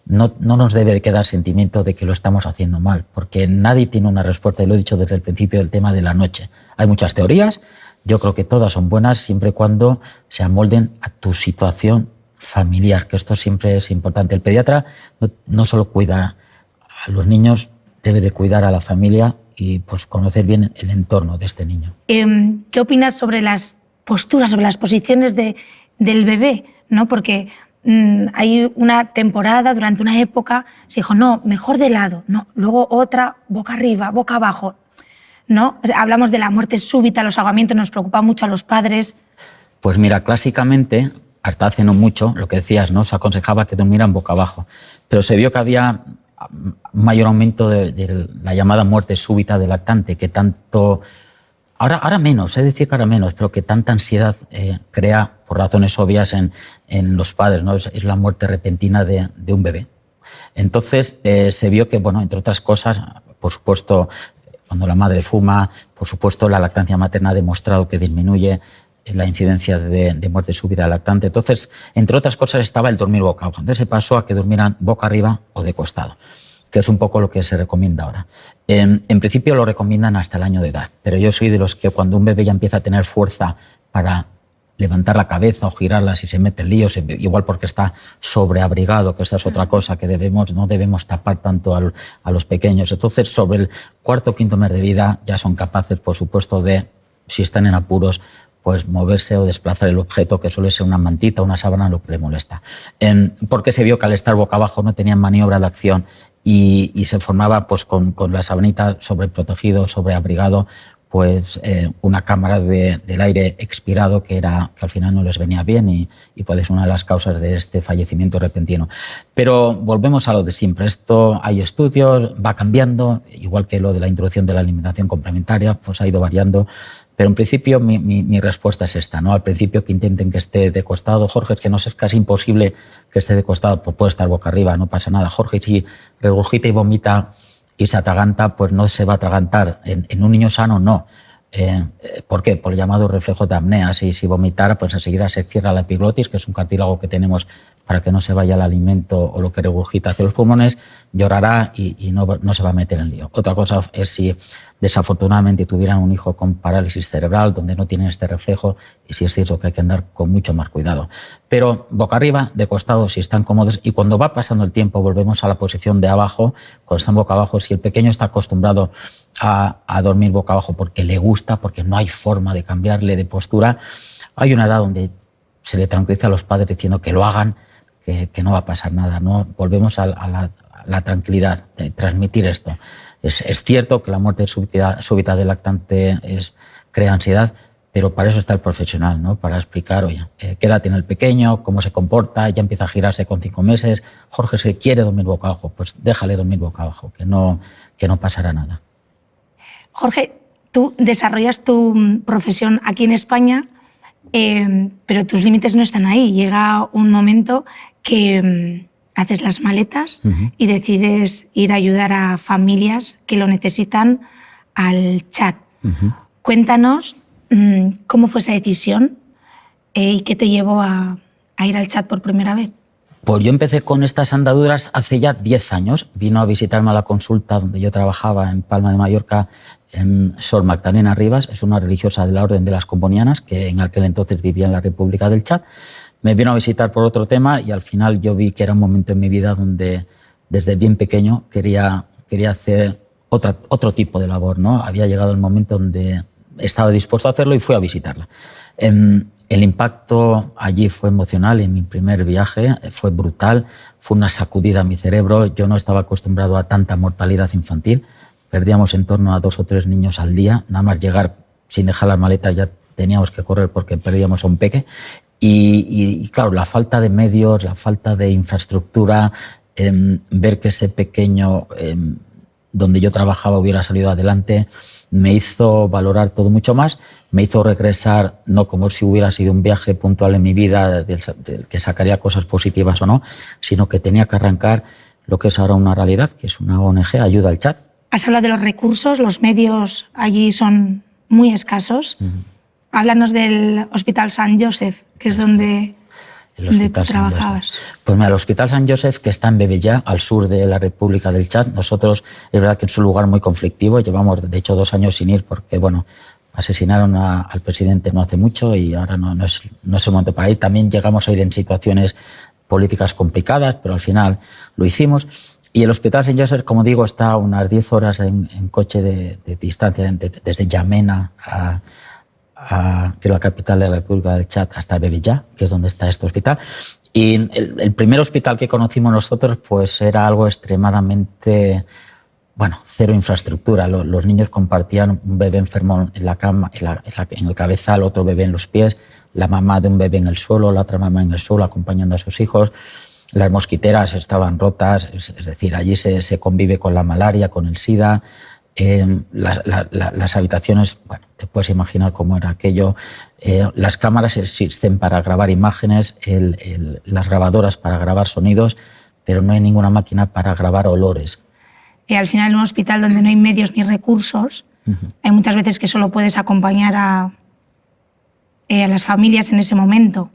[SPEAKER 2] no nos debe de quedar sentimiento de que lo estamos haciendo mal, porque nadie tiene una respuesta, y lo he dicho desde el principio del tema de la noche. Hay muchas teorías, yo creo que todas son buenas siempre y cuando se amolden a tu situación familiar, que esto siempre es importante. El pediatra no solo cuida a los niños, debe de cuidar a la familia y pues conocer bien el entorno de este niño.
[SPEAKER 1] ¿Qué opinas sobre las posturas, sobre las posiciones del bebé? ¿No? Porque hay una temporada, durante una época, se dijo, no, mejor de lado, no, luego otra, boca arriba, boca abajo, ¿no? Hablamos de la muerte súbita, los ahogamientos, nos preocupa mucho a los padres.
[SPEAKER 2] Pues mira, clásicamente hasta hace no mucho, lo que decías, ¿no? Se aconsejaba que durmieran boca abajo, pero se vio que había un mayor aumento de la llamada muerte súbita del lactante, que tanto... Ahora menos, es decir que ahora menos, pero que tanta ansiedad crea, por razones obvias, en los padres, ¿no? Es la muerte repentina de un bebé. Entonces se vio que, bueno, entre otras cosas, por supuesto, cuando la madre fuma, por supuesto, la lactancia materna ha demostrado que disminuye la incidencia de muerte súbita del lactante. Entonces, entre otras cosas, estaba el dormir boca abajo. Entonces se pasó a que durmieran boca arriba o de costado, que es un poco lo que se recomienda ahora. En principio lo recomiendan hasta el año de edad, pero yo soy de los que cuando un bebé ya empieza a tener fuerza para levantar la cabeza o girarla si se mete en líos, igual porque está sobreabrigado, que esa es otra cosa que no debemos tapar tanto a los pequeños. Entonces, sobre el cuarto o quinto mes de vida ya son capaces, por supuesto, de, si están en apuros, pues moverse o desplazar el objeto, que suele ser una mantita o una sábana, lo que le molesta. Porque se vio que al estar boca abajo no tenían maniobra de acción y se formaba pues con la sabanita sobreprotegido, sobreabrigado, pues una cámara del aire expirado que al final no les venía bien y puede ser una de las causas de este fallecimiento repentino. Pero volvemos a lo de siempre. Esto hay estudios, va cambiando, igual que lo de la introducción de la alimentación complementaria, pues ha ido variando. Pero en principio mi respuesta es esta, ¿no? Al principio que intenten que esté de costado. Jorge, es que nos es casi imposible que esté de costado, pues puede estar boca arriba, no pasa nada. Jorge, si regurgita y vomita y se atraganta, pues no se va a atragantar. En un niño sano, no. ¿Por qué? Por el llamado reflejo de apnea. Si vomitara, pues enseguida se cierra la epiglotis, que es un cartílago que tenemos para que no se vaya el alimento o lo que regurgita hacia los pulmones, llorará y no se va a meter en lío. Otra cosa es si desafortunadamente tuvieran un hijo con parálisis cerebral, donde no tienen este reflejo, y sí es cierto que hay que andar con mucho más cuidado. Pero boca arriba, de costado, si están cómodos, y cuando va pasando el tiempo volvemos a la posición de abajo, cuando están boca abajo, si el pequeño está acostumbrado a dormir boca abajo porque le gusta, porque no hay forma de cambiarle de postura, hay una edad donde se le tranquiliza a los padres diciendo que lo hagan, que no va a pasar nada, ¿no? Volvemos a la tranquilidad, de transmitir esto. Es cierto que la muerte súbita del lactante crea ansiedad, pero para eso está el profesional, ¿no? Para explicar, oye, qué edad tiene el pequeño, cómo se comporta, ya empieza a girarse con 5 meses. Jorge, si quiere dormir boca abajo, pues déjale dormir boca abajo, que no pasará nada.
[SPEAKER 1] Jorge, tú desarrollas tu profesión aquí en España, pero tus límites no están ahí. Llega un momento que haces las maletas y decides ir a ayudar a familias que lo necesitan al Chad. Cuéntanos cómo fue esa decisión y qué te llevó a ir al Chad por primera vez.
[SPEAKER 2] Pues yo empecé con estas andaduras hace ya 10 años. Vino a visitarme a la consulta donde yo trabajaba en Palma de Mallorca, Sor Magdalena Rivas, es una religiosa de la Orden de las Combonianas, que en aquel entonces vivía en la República del Chad. Me vino a visitar por otro tema y al final yo vi que era un momento en mi vida donde desde bien pequeño quería hacer otro tipo de labor, ¿no? Había llegado el momento donde estaba dispuesto a hacerlo y fui a visitarla. El impacto allí fue emocional, en mi primer viaje fue brutal, fue una sacudida a mi cerebro. Yo no estaba acostumbrado a tanta mortalidad infantil, perdíamos en torno a 2 o 3 niños al día, nada más llegar sin dejar las maletas ya teníamos que correr porque perdíamos a un peque. Y claro, la falta de medios, la falta de infraestructura, ver que ese pequeño donde yo trabajaba hubiera salido adelante, me hizo valorar todo mucho más, me hizo regresar, no como si hubiera sido un viaje puntual en mi vida del que sacaría cosas positivas o no, sino que tenía que arrancar lo que es ahora una realidad, que es una ONG, Ayuda al Chad.
[SPEAKER 1] Has hablado de los recursos, los medios allí son muy escasos. Háblanos del Hospital Sant Joseph, que es donde tú trabajabas.
[SPEAKER 2] Pues mira, el Hospital Sant Joseph, que está en Bebellá, al sur de la República del Chad, nosotros, es verdad que es un lugar muy conflictivo, llevamos de hecho 2 años sin ir porque, bueno, asesinaron al presidente no hace mucho y ahora no es el momento para ir. También llegamos a ir en situaciones políticas complicadas, pero al final lo hicimos. Y el Hospital Sant Joseph, como digo, está a unas 10 horas en coche de distancia desde Yamena que es la capital de la República del Chad, hasta Bebellá, que es donde está este hospital. Y el primer hospital que conocimos nosotros pues era algo extremadamente bueno, cero infraestructura. Los niños compartían un bebé enfermo en la cama, en el cabezal, otro bebé en los pies, la mamá de un bebé en el suelo, la otra mamá en el suelo acompañando a sus hijos. Las mosquiteras estaban rotas, es decir, allí se convive con la malaria, con el SIDA. Las habitaciones, bueno, te puedes imaginar cómo era aquello. Las cámaras existen para grabar imágenes, las grabadoras para grabar sonidos, pero no hay ninguna máquina para grabar olores.
[SPEAKER 1] Al final, en un hospital donde no hay medios ni recursos, hay muchas veces que solo puedes acompañar a las familias en ese momento.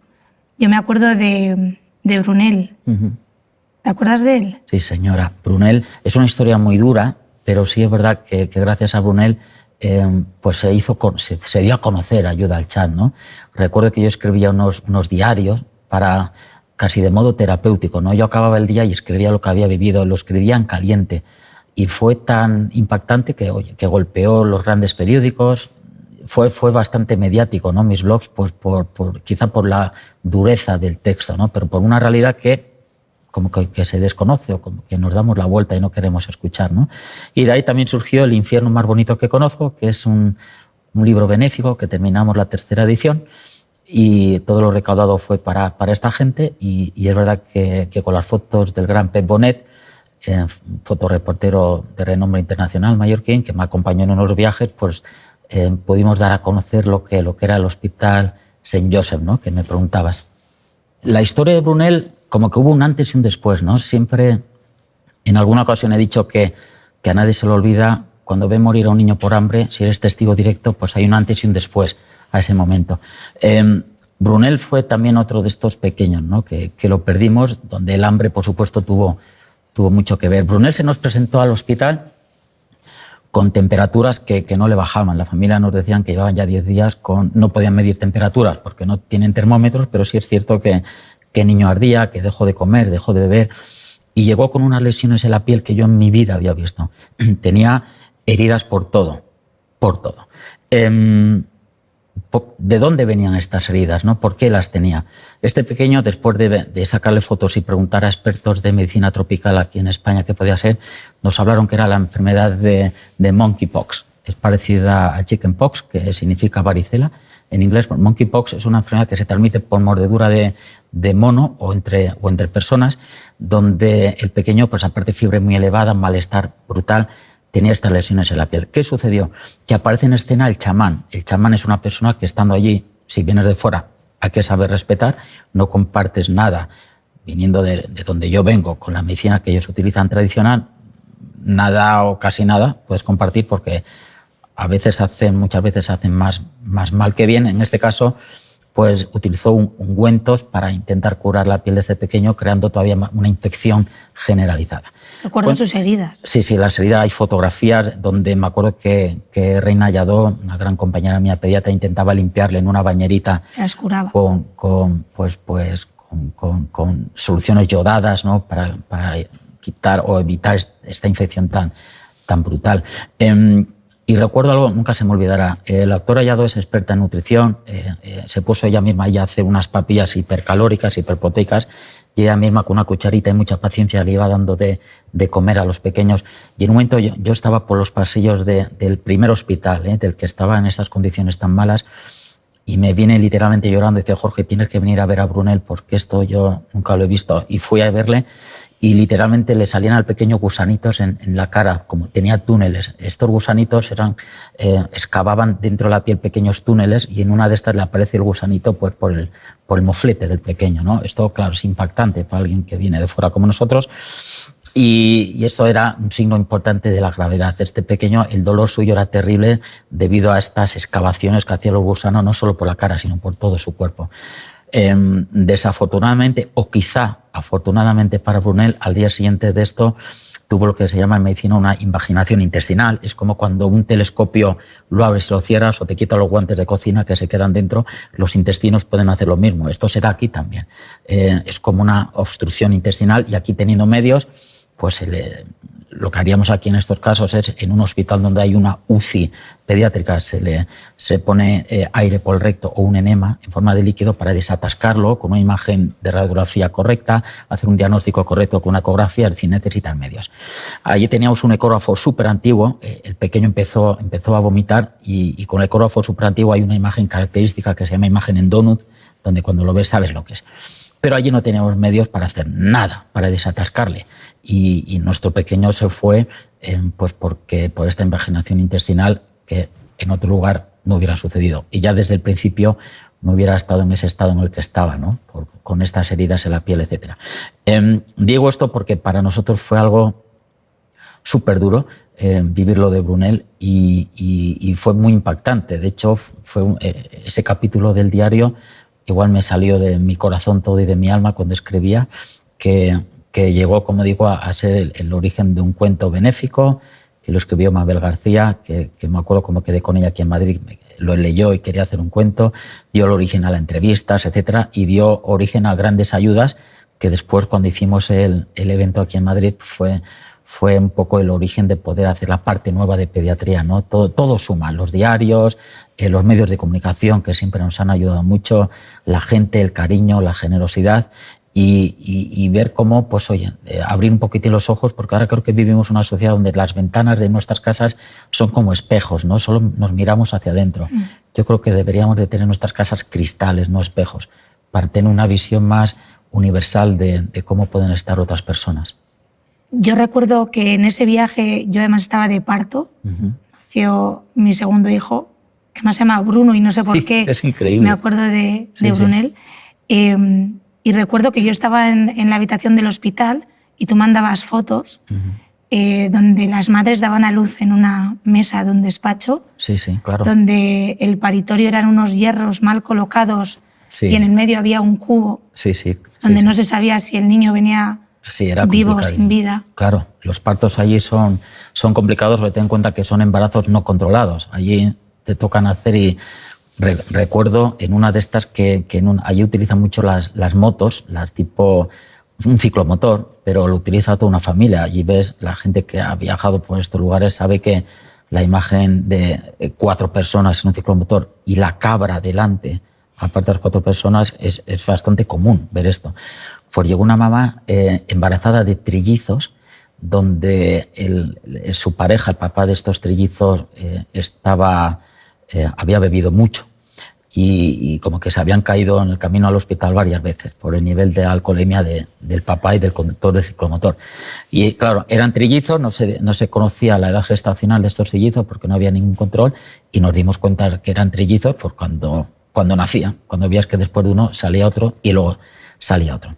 [SPEAKER 1] Yo me acuerdo de Brunel. ¿Te acuerdas de él?
[SPEAKER 2] Sí, señora. Brunel es una historia muy dura, pero sí es verdad que gracias a Brunel pues se dio a conocer Ayuda al Chat, ¿no? Recuerdo que yo escribía unos diarios para casi de modo terapéutico, ¿no? Yo acababa el día y escribía lo que había vivido, lo escribía en caliente. Y fue tan impactante que golpeó los grandes periódicos. Fue bastante mediático, ¿no? Mis blogs, pues quizá por la dureza del texto, ¿no? Pero por una realidad que como que se desconoce o como que nos damos la vuelta y no queremos escuchar, ¿no? Y de ahí también surgió El infierno más bonito que conozco, que es un libro benéfico que terminamos la 3ª edición y todo lo recaudado fue para esta gente y es verdad que con las fotos del gran Pep Bonet, fotoreportero de renombre internacional mallorquín, que me acompañó en unos viajes, pues pudimos dar a conocer lo que era el Hospital Saint Joseph, ¿no? Que me preguntabas. La historia de Brunel, como que hubo un antes y un después, ¿no? Siempre, en alguna ocasión he dicho que a nadie se le olvida cuando ve morir a un niño por hambre, si eres testigo directo, pues hay un antes y un después a ese momento. Brunel fue también otro de estos pequeños, ¿no? Que lo perdimos, donde el hambre, por supuesto, tuvo mucho que ver. Brunel se nos presentó al hospital con temperaturas que no le bajaban. La familia nos decían que llevaban ya 10 días no podían medir temperaturas porque no tienen termómetros, pero sí es cierto que el niño ardía, que dejó de comer, dejó de beber y llegó con unas lesiones en la piel que yo en mi vida había visto. Tenía heridas por todo, por todo. ¿De dónde venían estas heridas, ¿no? ¿Por qué las tenía? Este pequeño, después de sacarle fotos y preguntar a expertos de medicina tropical aquí en España qué podía ser, nos hablaron que era la enfermedad de monkeypox. Es parecida a chickenpox, que significa varicela. En inglés, monkeypox es una enfermedad que se transmite por mordedura de mono o entre personas, donde el pequeño, pues aparte de fiebre muy elevada, malestar brutal, tenía estas lesiones en la piel. ¿Qué sucedió? Que aparece en escena el chamán. El chamán es una persona que estando allí, si vienes de fuera, hay que saber respetar, no compartes nada, viniendo de donde yo vengo, con la medicina que ellos utilizan tradicional, nada o casi nada puedes compartir porque muchas veces hacen más mal que bien. En este caso, pues utilizó ungüentos para intentar curar la piel de este pequeño, creando todavía una infección generalizada.
[SPEAKER 1] ¿Recuerdan sus heridas? Sí,
[SPEAKER 2] las heridas. Hay fotografías donde me acuerdo que Reina Lladó, una gran compañera mía pediatra, intentaba limpiarle en una bañerita.
[SPEAKER 1] Las curaba.
[SPEAKER 2] Con soluciones yodadas, ¿no? Para quitar o evitar esta infección tan brutal. Y recuerdo algo, nunca se me olvidará. La doctora Lladó es experta en nutrición, se puso ella misma a hacer unas papillas hipercalóricas, hiperproteicas, y ella misma con una cucharita y mucha paciencia le iba dando de comer a los pequeños. Y en un momento yo estaba por los pasillos del primer hospital, del que estaba en esas condiciones tan malas, y me viene literalmente llorando y dice: Jorge, tienes que venir a ver a Brunel porque esto yo nunca lo he visto. Y fui a verle y literalmente le salían al pequeño gusanitos en la cara, como tenía túneles. Estos gusanitos excavaban dentro de la piel pequeños túneles y en una de estas le aparece el gusanito pues, por el moflete del pequeño, ¿no? Esto, claro, es impactante para alguien que viene de fuera como nosotros. Y esto era un signo importante de la gravedad. Este pequeño, el dolor suyo era terrible debido a estas excavaciones que hacían los gusanos, no solo por la cara, sino por todo su cuerpo. Desafortunadamente, o quizá afortunadamente para Brunel, al día siguiente de esto tuvo lo que se llama en medicina una invaginación intestinal. Es como cuando un telescopio lo abres y lo cierras o te quitas los guantes de cocina que se quedan dentro, los intestinos pueden hacer lo mismo. Esto se da aquí también. Es como una obstrucción intestinal y aquí teniendo medios, pues lo que haríamos aquí en estos casos es, en un hospital donde hay una UCI pediátrica, se pone aire por el recto o un enema en forma de líquido para desatascarlo con una imagen de radiografía correcta, hacer un diagnóstico correcto con una ecografía, es decir, necesitan medios. Allí teníamos un ecógrafo súper antiguo, el pequeño empezó a vomitar y con el ecógrafo súper antiguo hay una imagen característica que se llama imagen en donut, donde cuando lo ves sabes lo que es. Pero allí no teníamos medios para hacer nada, para desatascarle. Y nuestro pequeño se fue pues por esta invaginación intestinal que en otro lugar no hubiera sucedido. Y ya desde el principio no hubiera estado en ese estado en el que estaba, ¿no? Con estas heridas en la piel, etc. Digo esto porque para nosotros fue algo súper duro vivir lo de Brunel y fue muy impactante. De hecho, ese capítulo del diario igual me salió de mi corazón todo y de mi alma cuando escribía, que llegó, como digo, a ser el origen de un cuento benéfico, que lo escribió Mabel García, que me acuerdo cómo quedé con ella aquí en Madrid, lo leyó y quería hacer un cuento, dio el origen a las entrevistas, etcétera, y dio origen a grandes ayudas que después, cuando hicimos el evento aquí en Madrid, fue un poco el origen de poder hacer la parte nueva de pediatría, ¿no? Todo suma, los diarios, los medios de comunicación que siempre nos han ayudado mucho, la gente, el cariño, la generosidad y ver cómo, pues oye, abrir un poquitín los ojos, porque ahora creo que vivimos una sociedad donde las ventanas de nuestras casas son como espejos, ¿no? Solo nos miramos hacia adentro. Yo creo que deberíamos de tener nuestras casas cristales, no espejos, para tener una visión más universal de cómo pueden estar otras personas.
[SPEAKER 1] Yo recuerdo que en ese viaje yo además estaba de parto, nació mi segundo hijo, que más se llama Bruno y no sé por qué.
[SPEAKER 2] Es increíble.
[SPEAKER 1] Me acuerdo de Brunel. Y recuerdo que yo estaba en la habitación del hospital y tú mandabas fotos donde las madres daban a luz en una mesa de un despacho,
[SPEAKER 2] sí, claro,
[SPEAKER 1] donde el paritorio eran unos hierros mal colocados y en el medio había un cubo donde no se sabía si el niño venía
[SPEAKER 2] era
[SPEAKER 1] vivo o sin vida.
[SPEAKER 2] Claro, los partos allí son complicados, pero ten en cuenta que son embarazos no controlados. Allí te tocan hacer y recuerdo en una de estas que allí utilizan mucho las motos, las tipo un ciclomotor, pero lo utiliza toda una familia. Allí ves, la gente que ha viajado por estos lugares sabe que la imagen de 4 personas en un ciclomotor y la cabra delante, aparte de las 4 personas, es bastante común ver esto. Pues llegó una mamá embarazada de trillizos, donde su pareja, el papá de estos trillizos, había bebido mucho y como que se habían caído en el camino al hospital varias veces por el nivel de alcoholemia del papá y del conductor del ciclomotor. Y claro, eran trillizos, no se conocía la edad gestacional de estos trillizos porque no había ningún control y nos dimos cuenta que eran trillizos pues cuando nacían, cuando veías que después de uno salía otro y luego salía otro.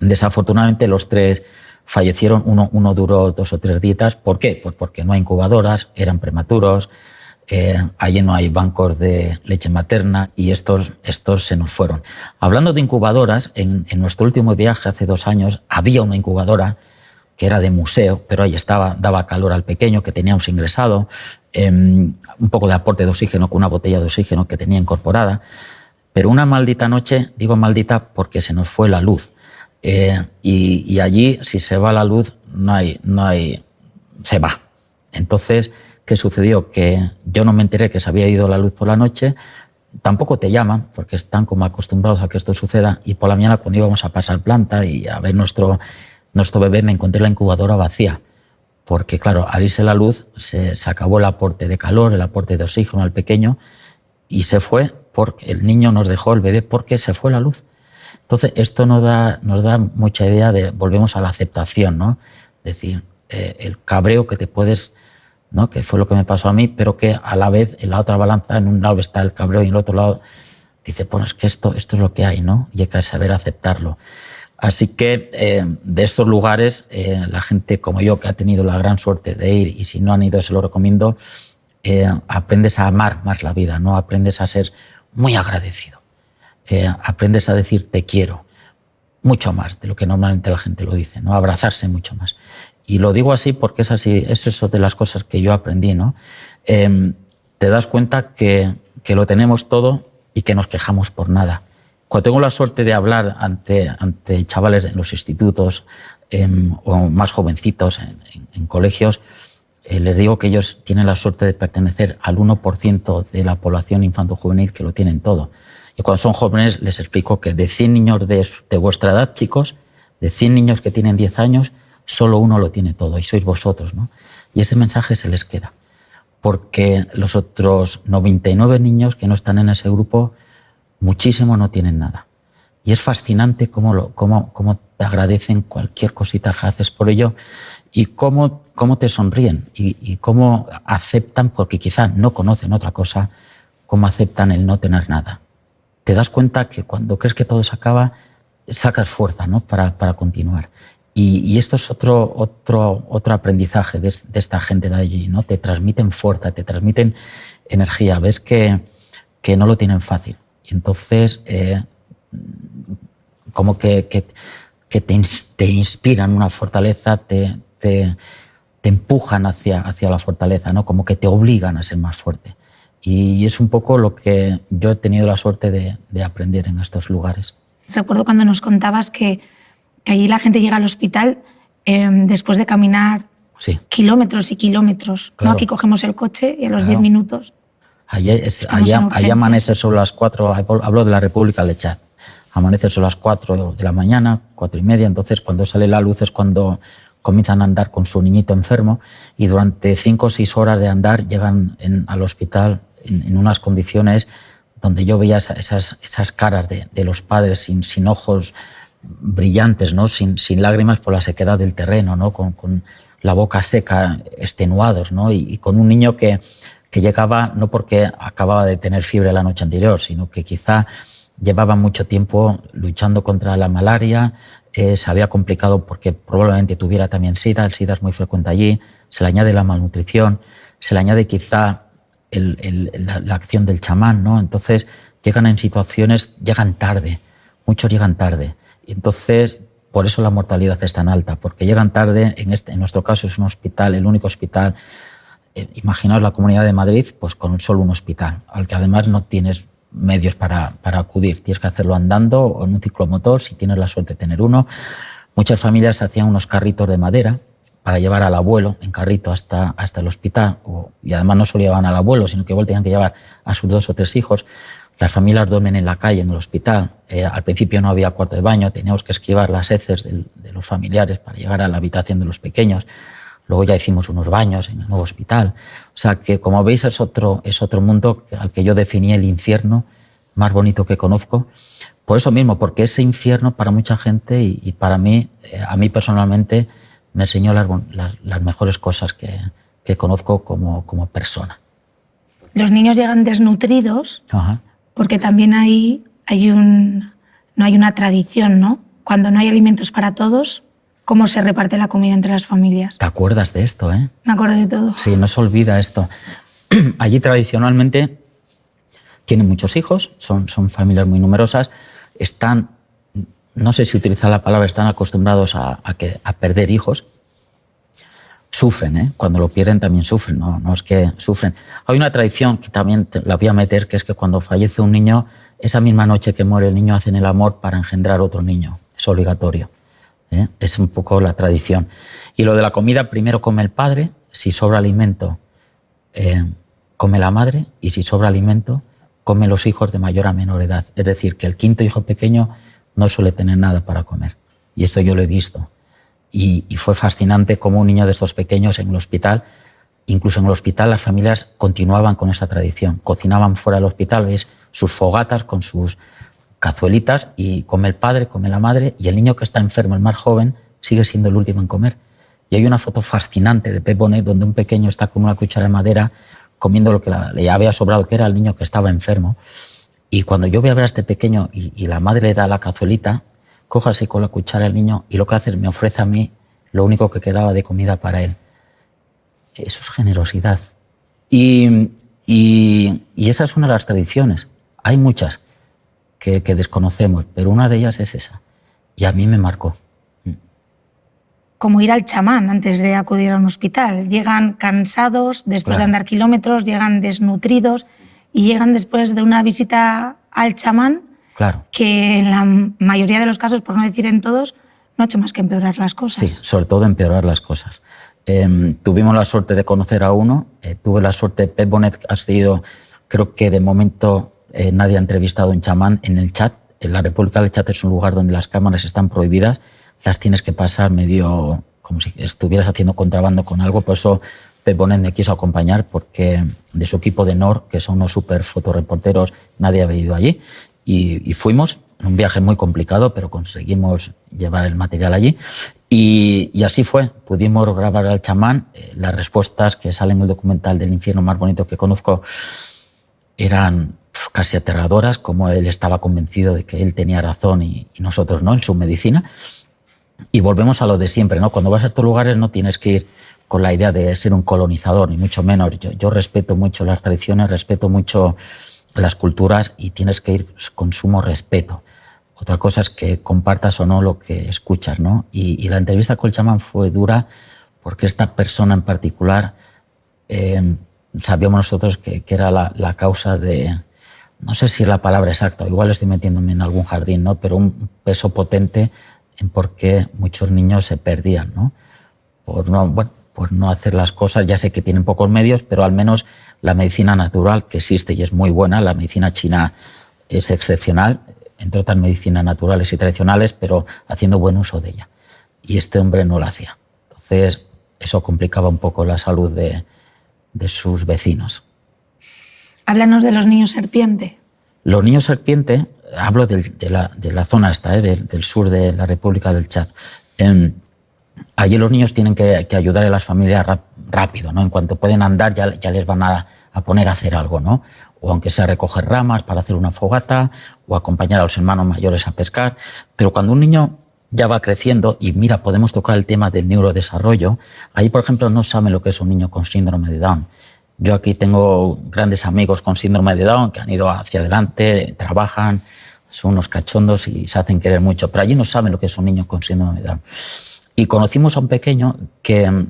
[SPEAKER 2] Desafortunadamente los 3 fallecieron, uno duró 2 o 3 días. ¿Por qué? Pues porque no hay incubadoras, eran prematuros, allí no hay bancos de leche materna y estos se nos fueron. Hablando de incubadoras, en nuestro último viaje hace 2 años había una incubadora que era de museo, pero ahí estaba, daba calor al pequeño que teníamos ingresado, un poco de aporte de oxígeno con una botella de oxígeno que tenía incorporada, pero una maldita noche, digo maldita porque se nos fue la luz. Y allí, si se va la luz, se va. Entonces, ¿qué sucedió? Que yo no me enteré que se había ido la luz por la noche, tampoco te llaman, porque están como acostumbrados a que esto suceda, y por la mañana cuando íbamos a pasar planta y a ver nuestro bebé, me encontré la incubadora vacía, porque claro, al irse la luz se acabó el aporte de calor, el aporte de oxígeno al pequeño, y se fue porque el niño nos dejó el bebé porque se fue la luz. Entonces, esto nos da mucha idea de, volvemos a la aceptación, ¿no? Es decir, el cabreo que te puedes, ¿no? Que fue lo que me pasó a mí, pero que a la vez en la otra balanza, en un lado está el cabreo y en el otro lado dice, bueno, es que esto es lo que hay, ¿no? Y hay que saber aceptarlo. Así que de estos lugares, la gente como yo, que ha tenido la gran suerte de ir, y si no han ido se lo recomiendo, aprendes a amar más la vida, ¿no? Aprendes a ser muy agradecido. Aprendes a decir te quiero mucho más de lo que normalmente la gente lo dice, ¿no? Abrazarse mucho más. Y lo digo así porque es así, es eso de las cosas que yo aprendí, ¿no? Te das cuenta que lo tenemos todo y que nos quejamos por nada. Cuando tengo la suerte de hablar ante chavales en los institutos o más jovencitos en colegios, les digo que ellos tienen la suerte de pertenecer al 1% de la población infanto-juvenil que lo tienen todo. Y cuando son jóvenes les explico que de 100 niños de vuestra edad, chicos, de 100 niños que tienen 10 años, solo uno lo tiene todo y sois vosotros, ¿no? Y ese mensaje se les queda. Porque los otros 99 niños que no están en ese grupo, muchísimos no tienen nada. Y es fascinante cómo te agradecen cualquier cosita que haces por ello y cómo te sonríen y cómo aceptan, porque quizá no conocen otra cosa, cómo aceptan el no tener nada. Te das cuenta que cuando crees que todo se acaba, sacas fuerza, ¿no? para continuar. Y esto es otro aprendizaje de esta gente de allí, ¿no? Te transmiten fuerza, te transmiten energía, ves que no lo tienen fácil. Y entonces, como que te inspiran una fortaleza, te empujan hacia la fortaleza, ¿no? Como que te obligan a ser más fuerte. Y es un poco lo que yo he tenido la suerte de aprender en estos lugares.
[SPEAKER 1] Recuerdo cuando nos contabas que allí la gente llega al hospital después de caminar kilómetros y kilómetros.
[SPEAKER 2] Claro.
[SPEAKER 1] ¿No? Aquí cogemos el coche y a los 10 minutos...
[SPEAKER 2] Allá amanece sobre las 4, hablo de la República de Chad, amanece sobre las 4 de la mañana, 4:30, entonces cuando sale la luz es cuando comienzan a andar con su niñito enfermo y durante 5 o 6 horas de andar llegan al hospital en unas condiciones donde yo veía esas caras de los padres sin ojos brillantes, ¿no? sin lágrimas por la sequedad del terreno, ¿no? Con la boca seca, extenuados, ¿no? y con un niño que llegaba no porque acababa de tener fiebre la noche anterior, sino que quizá llevaba mucho tiempo luchando contra la malaria, se había complicado porque probablemente tuviera también SIDA, el SIDA es muy frecuente allí, se le añade la malnutrición, se le añade quizá la acción del chamán, ¿no? Entonces llegan en situaciones, llegan tarde, muchos llegan tarde. Y entonces, por eso la mortalidad es tan alta, porque llegan tarde, en nuestro caso es un hospital, el único hospital. Imaginaos la Comunidad de Madrid pues con solo un hospital, al que además no tienes medios para acudir. Tienes que hacerlo andando o en un ciclomotor, si tienes la suerte de tener uno. Muchas familias hacían unos carritos de madera para llevar al abuelo en carrito hasta el hospital. Y además no solo llevaban al abuelo, sino que igual tenían que llevar a sus 2 o 3 hijos. Las familias duermen en la calle, en el hospital. Al principio no había cuarto de baño, teníamos que esquivar las heces de los familiares para llegar a la habitación de los pequeños. Luego ya hicimos unos baños en el nuevo hospital. O sea que, como veis, es otro mundo al que yo definí el infierno más bonito que conozco. Por eso mismo, porque ese infierno para mucha gente y para mí, a mí personalmente, me enseñó las mejores cosas que conozco como persona.
[SPEAKER 1] Los niños llegan desnutridos.
[SPEAKER 2] Ajá.
[SPEAKER 1] Porque también no hay una tradición, ¿no? Cuando no hay alimentos para todos, ¿cómo se reparte la comida entre las familias?
[SPEAKER 2] ¿Te acuerdas de esto, eh?
[SPEAKER 1] Me acuerdo de todo.
[SPEAKER 2] Sí, no se olvida esto. Allí tradicionalmente tienen muchos hijos, son familias muy numerosas, están, no sé si utilizar la palabra, están acostumbrados a perder hijos. Sufren, ¿eh? Cuando lo pierden también sufren, no es que sufren. Hay una tradición que también la voy a meter, que es que cuando fallece un niño, esa misma noche que muere el niño hacen el amor para engendrar otro niño. Es obligatorio. Es un poco la tradición. Y lo de la comida, primero come el padre, si sobra alimento, come la madre, y si sobra alimento, come los hijos de mayor a menor edad. Es decir, que el 5.º hijo pequeño no suele tener nada para comer. Y esto yo lo he visto. Y fue fascinante cómo un niño de estos pequeños en el hospital, incluso en el hospital las familias continuaban con esa tradición. Cocinaban fuera del hospital, ¿veis? Sus fogatas con sus cazuelitas y come el padre, come la madre y el niño que está enfermo, el más joven, sigue siendo el último en comer. Y hay una foto fascinante de Pep Bonet donde un pequeño está con una cuchara de madera comiendo lo que le había sobrado, que era el niño que estaba enfermo. Y cuando yo voy a ver a este pequeño y la madre le da la cazuelita, coge así con la cuchara el niño y lo que hace es me ofrece a mí lo único que quedaba de comida para él. Eso es generosidad. Y esa es una de las tradiciones. Hay muchas que desconocemos, pero una de ellas es esa. Y a mí me marcó.
[SPEAKER 1] Como ir al chamán antes de acudir a un hospital. Llegan cansados, después de andar kilómetros, llegan desnutridos y llegan después de una visita al chamán
[SPEAKER 2] Claro.
[SPEAKER 1] que en la mayoría de los casos, por no decir en todos, no ha hecho más que empeorar las cosas.
[SPEAKER 2] Sí, sobre todo empeorar las cosas. Tuvimos la suerte de conocer a uno, tuve la suerte, Pep Bonet ha sido, creo que de momento nadie ha entrevistado a un chamán en el chat. En la República del Chat es un lugar donde las cámaras están prohibidas, las tienes que pasar medio como si estuvieras haciendo contrabando con algo, por eso Pep Bonet me quiso acompañar, porque de su equipo de NOR, que son unos super fotoreporteros, nadie había ido allí, y fuimos, un viaje muy complicado, pero conseguimos llevar el material allí, y así fue, pudimos grabar al chamán. Las respuestas que salen en el documental del infierno más bonito que conozco eran casi aterradoras, como él estaba convencido de que él tenía razón y nosotros no, en su medicina. Y volvemos a lo de siempre, ¿no? Cuando vas a estos lugares no tienes que ir con la idea de ser un colonizador, ni mucho menos. Yo respeto mucho las tradiciones, respeto mucho las culturas, y tienes que ir con sumo respeto. Otra cosa es que compartas o no lo que escuchas, ¿no? Y la entrevista con el chamán fue dura, porque esta persona en particular sabíamos nosotros que era la causa de, no sé si es la palabra exacta, igual estoy metiéndome en algún jardín, ¿no? Pero un peso potente en por qué muchos niños se perdían, ¿no? Por no hacer las cosas. Ya sé que tienen pocos medios, pero al menos la medicina natural, que existe y es muy buena, la medicina china es excepcional, entre otras medicinas naturales y tradicionales, pero haciendo buen uso de ella. Y este hombre no lo hacía. Entonces, eso complicaba un poco la salud de sus vecinos.
[SPEAKER 1] Háblanos de los niños serpiente.
[SPEAKER 2] Los niños serpiente, hablo de la zona esta, del sur de la República del Chad. Allí los niños tienen que ayudar a las familias rápido, ¿no? En cuanto pueden andar ya les van a poner a hacer algo, ¿no? O aunque sea recoger ramas para hacer una fogata, o acompañar a los hermanos mayores a pescar. Pero cuando un niño ya va creciendo, y mira, podemos tocar el tema del neurodesarrollo, ahí, por ejemplo, no saben lo que es un niño con síndrome de Down. Yo aquí tengo grandes amigos con síndrome de Down que han ido hacia adelante, trabajan, son unos cachondos y se hacen querer mucho, pero allí no saben lo que es un niño con síndrome de Down. Y conocimos a un pequeño que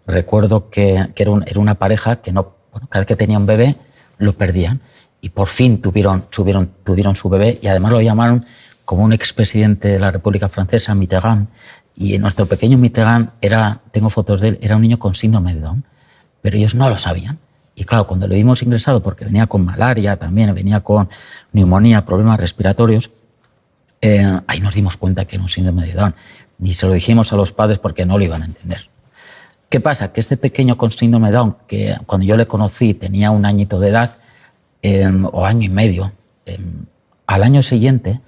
[SPEAKER 2] recuerdo que era una pareja que cada vez que tenía un bebé lo perdían, y por fin tuvieron su bebé, y además lo llamaron como un expresidente de la República Francesa, Mitterrand, y nuestro pequeño Mitterrand tengo fotos de él, era un niño con síndrome de Down, pero ellos no lo sabían. Y claro, cuando lo vimos ingresado, porque venía con malaria también, venía con neumonía, problemas respiratorios, ahí nos dimos cuenta que era un síndrome de Down. Ni se lo dijimos a los padres porque no lo iban a entender. ¿Qué pasa? Que este pequeño con síndrome de Down, que cuando yo le conocí tenía 1 añito de edad, o año y medio, al año siguiente,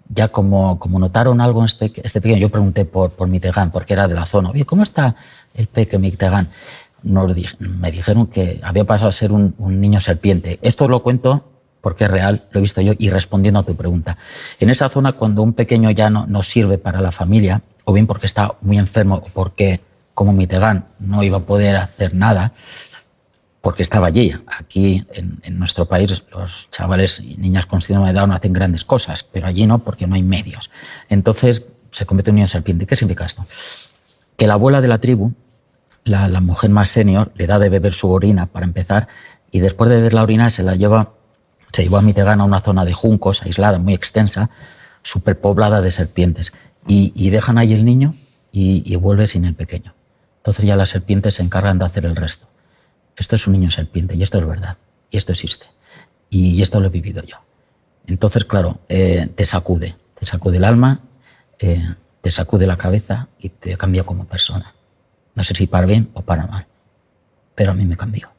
[SPEAKER 2] ya como notaron algo en este pequeño, yo pregunté por Mitterrand, porque era de la zona. Oye, ¿cómo está el peque Mitterrand? Me dijeron que había pasado a ser un niño serpiente. Esto os lo cuento porque es real, lo he visto yo, y respondiendo a tu pregunta. En esa zona, cuando un pequeño ya no sirve para la familia, o bien porque está muy enfermo, o porque, como Mitterrand, no iba a poder hacer nada, porque estaba allí. Aquí, en nuestro país, los chavales y niñas con síndrome de Down hacen grandes cosas, pero allí no, porque no hay medios. Entonces, se convierte en un niño serpiente. ¿Qué significa esto? Que la abuela de la tribu, la mujer más senior, le da de beber su orina para empezar, y después de beber la orina se llevó a Mitterrand a una zona de juncos aislada, muy extensa, superpoblada de serpientes, y dejan ahí el niño y vuelve sin el pequeño. Entonces ya las serpientes se encargan de hacer el resto. Esto es un niño serpiente, y esto es verdad, y esto existe, y esto lo he vivido yo. Entonces, claro, te sacude el alma, te sacude la cabeza y te cambia como persona. No sé si para bien o para mal, pero a mí me cambió.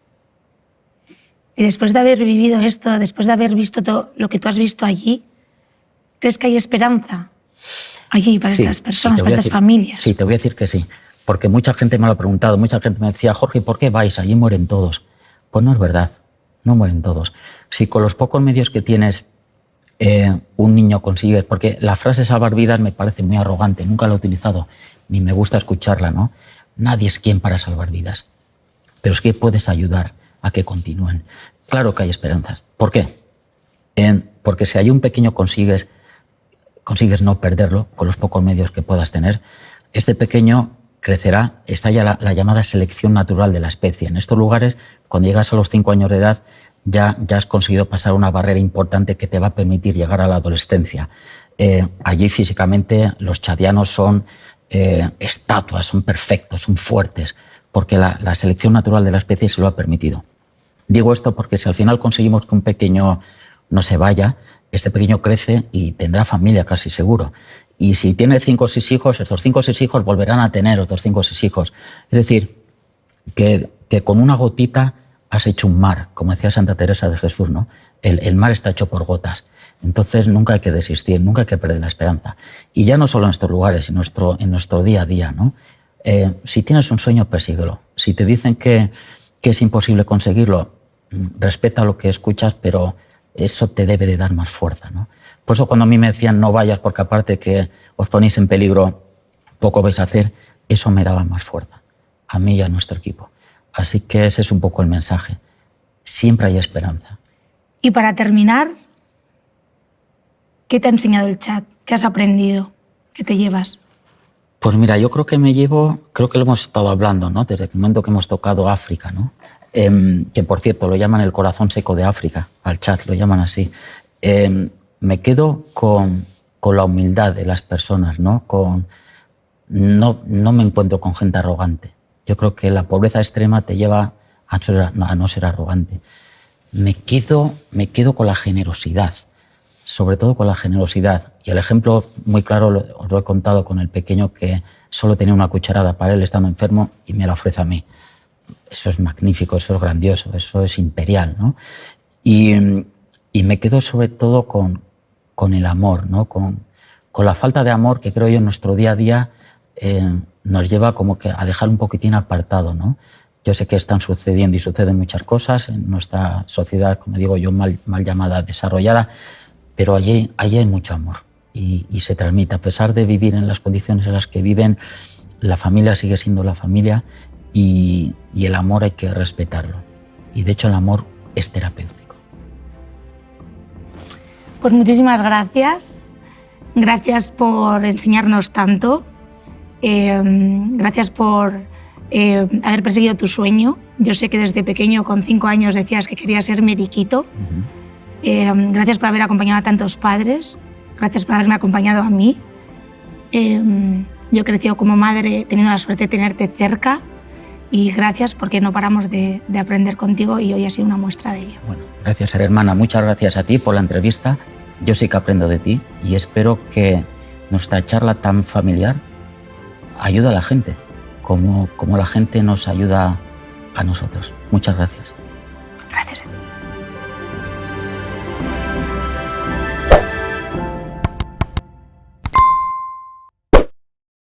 [SPEAKER 1] Y después de haber vivido esto, después de haber visto todo lo que tú has visto allí, ¿crees que hay esperanza allí para estas personas, para estas familias?
[SPEAKER 2] Sí, te voy a decir que sí, porque mucha gente me lo ha preguntado, mucha gente me decía, Jorge, ¿por qué vais? Allí mueren todos. Pues no es verdad, no mueren todos. Si con los pocos medios que tienes un niño consigue, porque la frase salvar vidas me parece muy arrogante, nunca la he utilizado, ni me gusta escucharla, ¿no? Nadie es quien para salvar vidas, pero es que puedes ayudar a que continúen. Claro que hay esperanzas. ¿Por qué? Porque si hay un pequeño consigues no perderlo con los pocos medios que puedas tener, este pequeño crecerá, está ya la llamada selección natural de la especie. En estos lugares, cuando llegas a los 5 años de edad, ya has conseguido pasar una barrera importante que te va a permitir llegar a la adolescencia. Allí físicamente los chadianos son estatuas, son perfectos, son fuertes, porque la selección natural de la especie se lo ha permitido. Digo esto porque si al final conseguimos que un pequeño no se vaya, este pequeño crece y tendrá familia casi seguro. Y si tiene 5 o 6 hijos, estos 5 o 6 hijos volverán a tener otros 5 o 6 hijos. Es decir, que con una gotita has hecho un mar, como decía Santa Teresa de Jesús, ¿no? El mar está hecho por gotas. Entonces nunca hay que desistir, nunca hay que perder la esperanza. Y ya no solo en estos lugares, en nuestro día a día, ¿no? Si tienes un sueño, persíguelo. Si te dicen que es imposible conseguirlo, respeta lo que escuchas, pero eso te debe de dar más fuerza, ¿no? Por eso cuando a mí me decían no vayas porque aparte que os ponéis en peligro, poco vais a hacer, eso me daba más fuerza, a mí y a nuestro equipo. Así que ese es un poco el mensaje. Siempre hay esperanza.
[SPEAKER 1] Y para terminar, ¿qué te ha enseñado el chat? ¿Qué has aprendido? ¿Qué te llevas?
[SPEAKER 2] Pues mira, yo creo que creo que lo hemos estado hablando, ¿no? Desde el momento que hemos tocado África, ¿no? Que por cierto lo llaman el corazón seco de África, al chat lo llaman así. Me quedo con la humildad de las personas, ¿no? No me encuentro con gente arrogante. Yo creo que la pobreza extrema te lleva a no ser arrogante. Me quedo con la generosidad, sobre todo con la generosidad. Y el ejemplo muy claro os lo he contado con el pequeño que solo tenía una cucharada para él estando enfermo y me la ofrece a mí. Eso es magnífico, eso es grandioso, eso es imperial, ¿no? Y me quedo sobre todo con el amor, ¿no? Con la falta de amor que creo yo en nuestro día a día nos lleva como que a dejar un poquitín apartado, ¿no? Yo sé que están sucediendo y suceden muchas cosas en nuestra sociedad, como digo yo, mal llamada desarrollada, pero allí hay mucho amor y se transmite. A pesar de vivir en las condiciones en las que viven, la familia sigue siendo la familia y el amor hay que respetarlo. Y de hecho el amor es terapéutico.
[SPEAKER 1] Pues muchísimas gracias. Gracias por enseñarnos tanto. Gracias por haber perseguido tu sueño. Yo sé que desde pequeño, con 5 años, decías que querías ser mediquito. Gracias por haber acompañado a tantos padres. Gracias por haberme acompañado a mí. Yo he crecido como madre teniendo la suerte de tenerte cerca. Y gracias porque no paramos de aprender contigo y hoy ha sido una muestra de ello.
[SPEAKER 2] Bueno, gracias, hermana. Muchas gracias a ti por la entrevista. Yo sí que aprendo de ti y espero que nuestra charla tan familiar ayude a la gente, como la gente nos ayuda a nosotros. Muchas gracias.